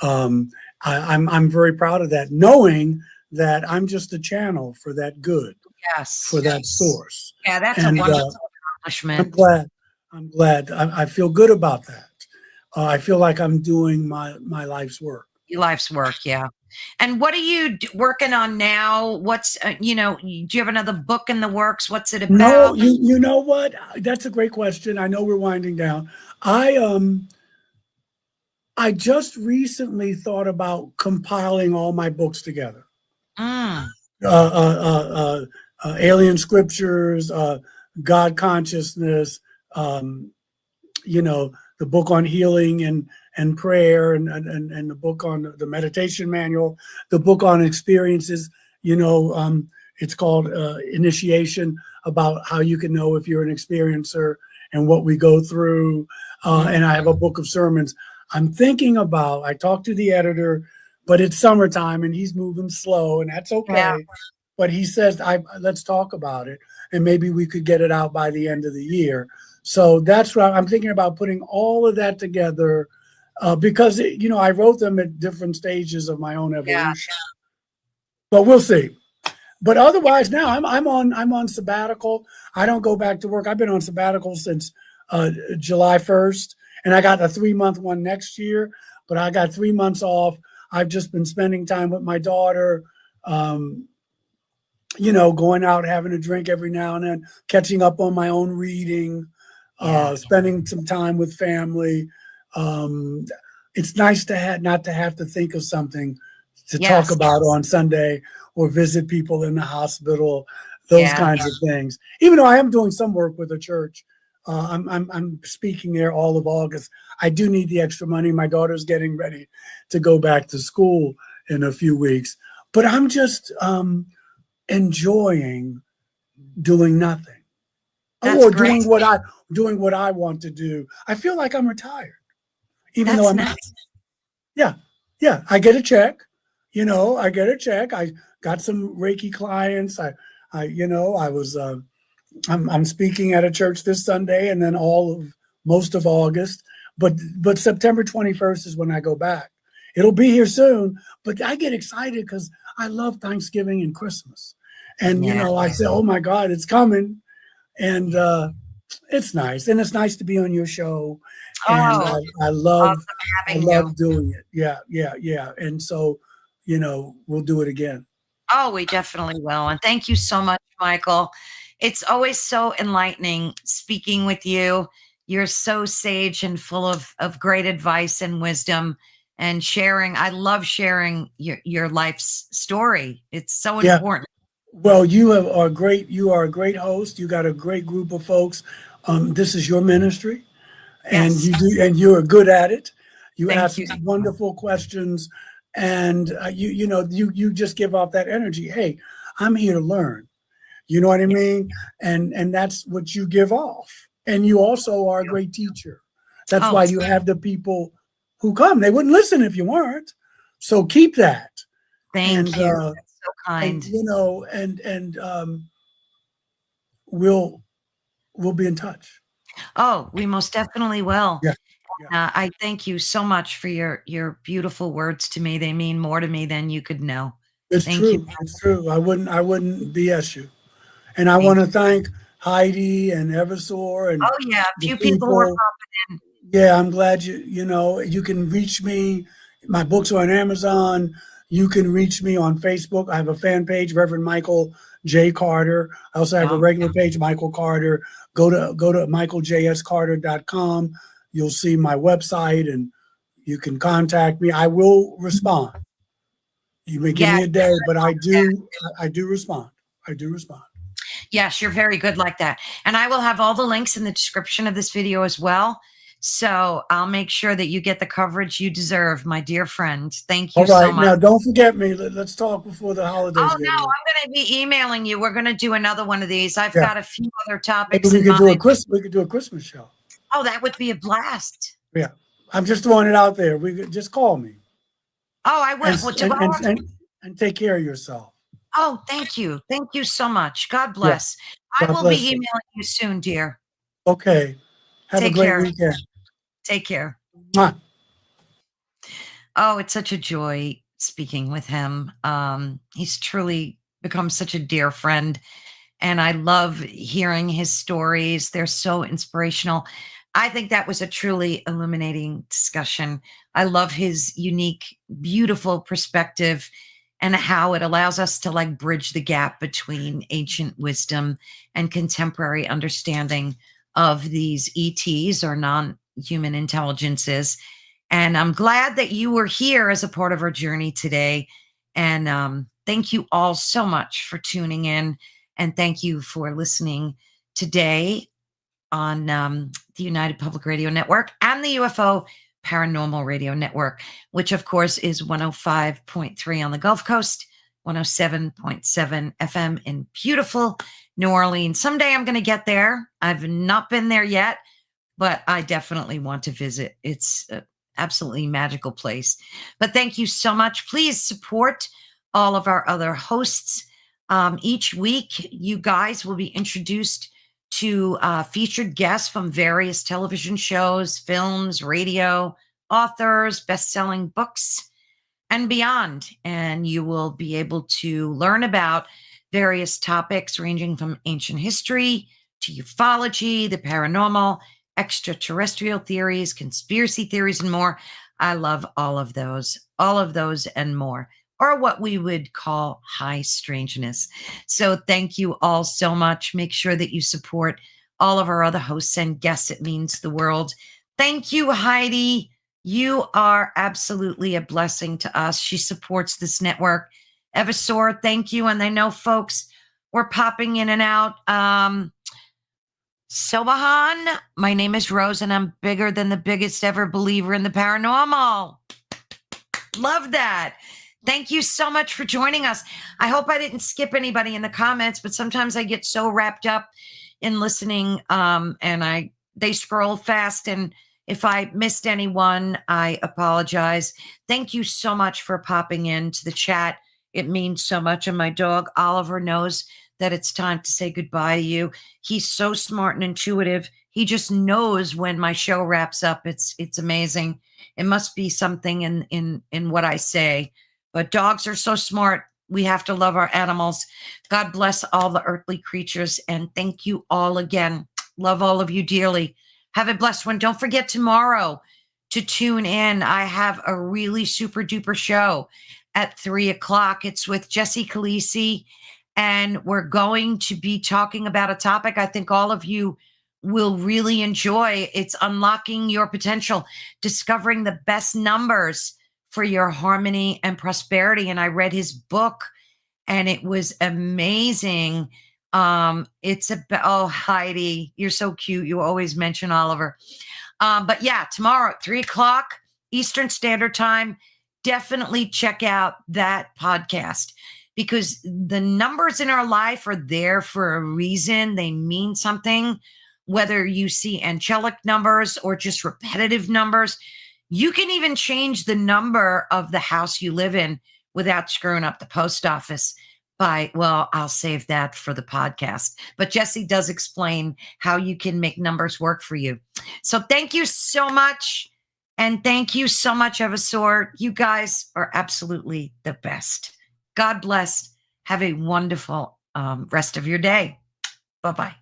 I'm very proud of that, knowing that I'm just a channel for that good. Yes. For that source. Yeah, that's a wonderful accomplishment. I'm glad. I feel good about that. I feel like I'm doing my life's work. Your life's work, yeah. And what are you working on now? What's, you know, do you have another book in the works? What's it about? No, you know what? That's a great question. I know we're winding down. I just recently thought about compiling all my books together. Alien Scriptures, God Consciousness, you know, the book on healing and prayer, and the book on the meditation manual, the book on experiences, you know, it's called Initiation, about how you can know if you're an experiencer and what we go through. And I have a book of sermons. I'm thinking about, I talked to the editor, but it's summertime and he's moving slow, and that's okay. Yeah. But he says, let's talk about it, and maybe we could get it out by the end of the year. So that's what I'm thinking about, putting all of that together, because you know, I wrote them at different stages of my own evolution. Yeah. But we'll see. But otherwise, now I'm on sabbatical. I don't go back to work. I've been on sabbatical since July 1st, and I got a 3-month one next year. But I got 3 months off. I've just been spending time with my daughter. You know, going out, having a drink every now and then, catching up on my own reading, spending some time with family. It's nice to not to have to think of something to talk about on Sunday, or visit people in the hospital, those kinds of things. Even though I am doing some work with a church, I'm speaking there all of August. I do need the extra money. My daughter's getting ready to go back to school in a few weeks, but I'm just enjoying doing nothing. That's great. doing what I want to do. I feel like I'm retired, even though I'm not. Yeah. I get a check. You know, I get a check. I got some Reiki clients. I'm speaking at a church this Sunday, and then most of August. But September 21st is when I go back. It'll be here soon. But I get excited because I love Thanksgiving and Christmas. And, you know, I say, oh, my God, it's coming. And it's nice. And it's nice to be on your show. And I love doing it. Yeah. And so, you know, we'll do it again. Oh, we definitely will. And thank you so much, Michael. It's always so enlightening speaking with you. You're so sage and full of great advice and wisdom, and sharing. I love sharing your life's story. It's so important. Well, you are great. You are a great host. You got a great group of folks. This is your ministry, and you're good at it. You ask wonderful questions, and you just give off that energy. Hey, I'm here to learn. You know what I mean? And that's what you give off. And you also are a great teacher. That's why you have the people who come. They wouldn't listen if you weren't. So keep that. Thank you. That's so kind. And, you know, and we'll be in touch. Oh, we most definitely will. Yeah. I thank you so much for your beautiful words to me. They mean more to me than you could know. It's true. It's true. I wouldn't BS you. And I want to thank Heidi and Eversore and a few people were popping in. Yeah, I'm glad you can reach me. My books are on Amazon. You can reach me on Facebook. I have a fan page, Reverend Michael J. Carter. I also have a regular page, Michael Carter. Go to michaeljscarter.com. You'll see my website and you can contact me. I will respond. You may give me a day, but I do respond. I do respond. Yes, you're very good like that. And I will have all the links in the description of this video as well. So I'll make sure that you get the coverage you deserve, my dear friend. Thank you so much. Now, don't forget me. Let's talk before the holidays. Oh, no, I'm going to be emailing you. We're going to do another one of these. I've got a few other topics Maybe in mind. We could do a Christmas show. Oh, that would be a blast. Yeah. I'm just throwing it out there. Just call me. Oh, I will. And take care of yourself. Oh, thank you. Thank you so much. God bless. Yeah. I will be emailing you soon, dear. Okay. Have a great weekend. Take care. Mwah. Oh, it's such a joy speaking with him. He's truly become such a dear friend. And I love hearing his stories. They're so inspirational. I think that was a truly illuminating discussion. I love his unique, beautiful perspective and how it allows us to like bridge the gap between ancient wisdom and contemporary understanding of these ETs or non-human intelligences. And I'm glad that you were here as a part of our journey today. And thank you all so much for tuning in. And thank you for listening today on the United Public Radio Network and the UFO Paranormal Radio Network, which of course is 105.3 on the Gulf Coast, 107.7 FM in beautiful New Orleans. Someday I'm going to get there. I've not been there yet, but I definitely want to visit. It's an absolutely magical place. But thank you so much. Please support all of our other hosts. Each week, you guys will be introduced to featured guests from various television shows, films, radio, authors, best-selling books, and beyond. And you will be able to learn about various topics ranging from ancient history to ufology, the paranormal, extraterrestrial theories, conspiracy theories, and more. I love all of those and more, or what we would call high strangeness. So thank you all so much. Make sure that you support all of our other hosts and guests. It means the world. Thank you, Heidi. You are absolutely a blessing to us. She supports this network. Eversor, thank you. And I know folks were popping in and out. Sobahan, my name is Rose, and I'm bigger than the biggest ever believer in the paranormal. Love that. Thank you so much for joining us. I hope I didn't skip anybody in the comments, but sometimes I get so wrapped up in listening and they scroll fast. And if I missed anyone, I apologize. Thank you so much for popping into the chat. It means so much. And my dog, Oliver, knows that it's time to say goodbye to you. He's so smart and intuitive. He just knows when my show wraps up. It's amazing. It must be something in what I say. But dogs are so smart. We have to love our animals. God bless all the earthly creatures. And thank you all again. Love all of you dearly. Have a blessed one. Don't forget tomorrow to tune in. I have a really super duper show at 3:00. It's with Jesse Khaleesi. And we're going to be talking about a topic I think all of you will really enjoy. It's unlocking your potential, discovering the best numbers for your harmony and prosperity. And I read his book and it was amazing. It's about, Heidi, you're so cute. You always mention Oliver. But yeah, tomorrow at 3:00 Eastern Standard Time, definitely check out that podcast because the numbers in our life are there for a reason. They mean something, whether you see angelic numbers or just repetitive numbers. You can even change the number of the house you live in without screwing up the post office I'll save that for the podcast. But Jesse does explain how you can make numbers work for you. So thank you so much. And thank you so much, Eversor. You guys are absolutely the best. God bless. Have a wonderful rest of your day. Bye-bye.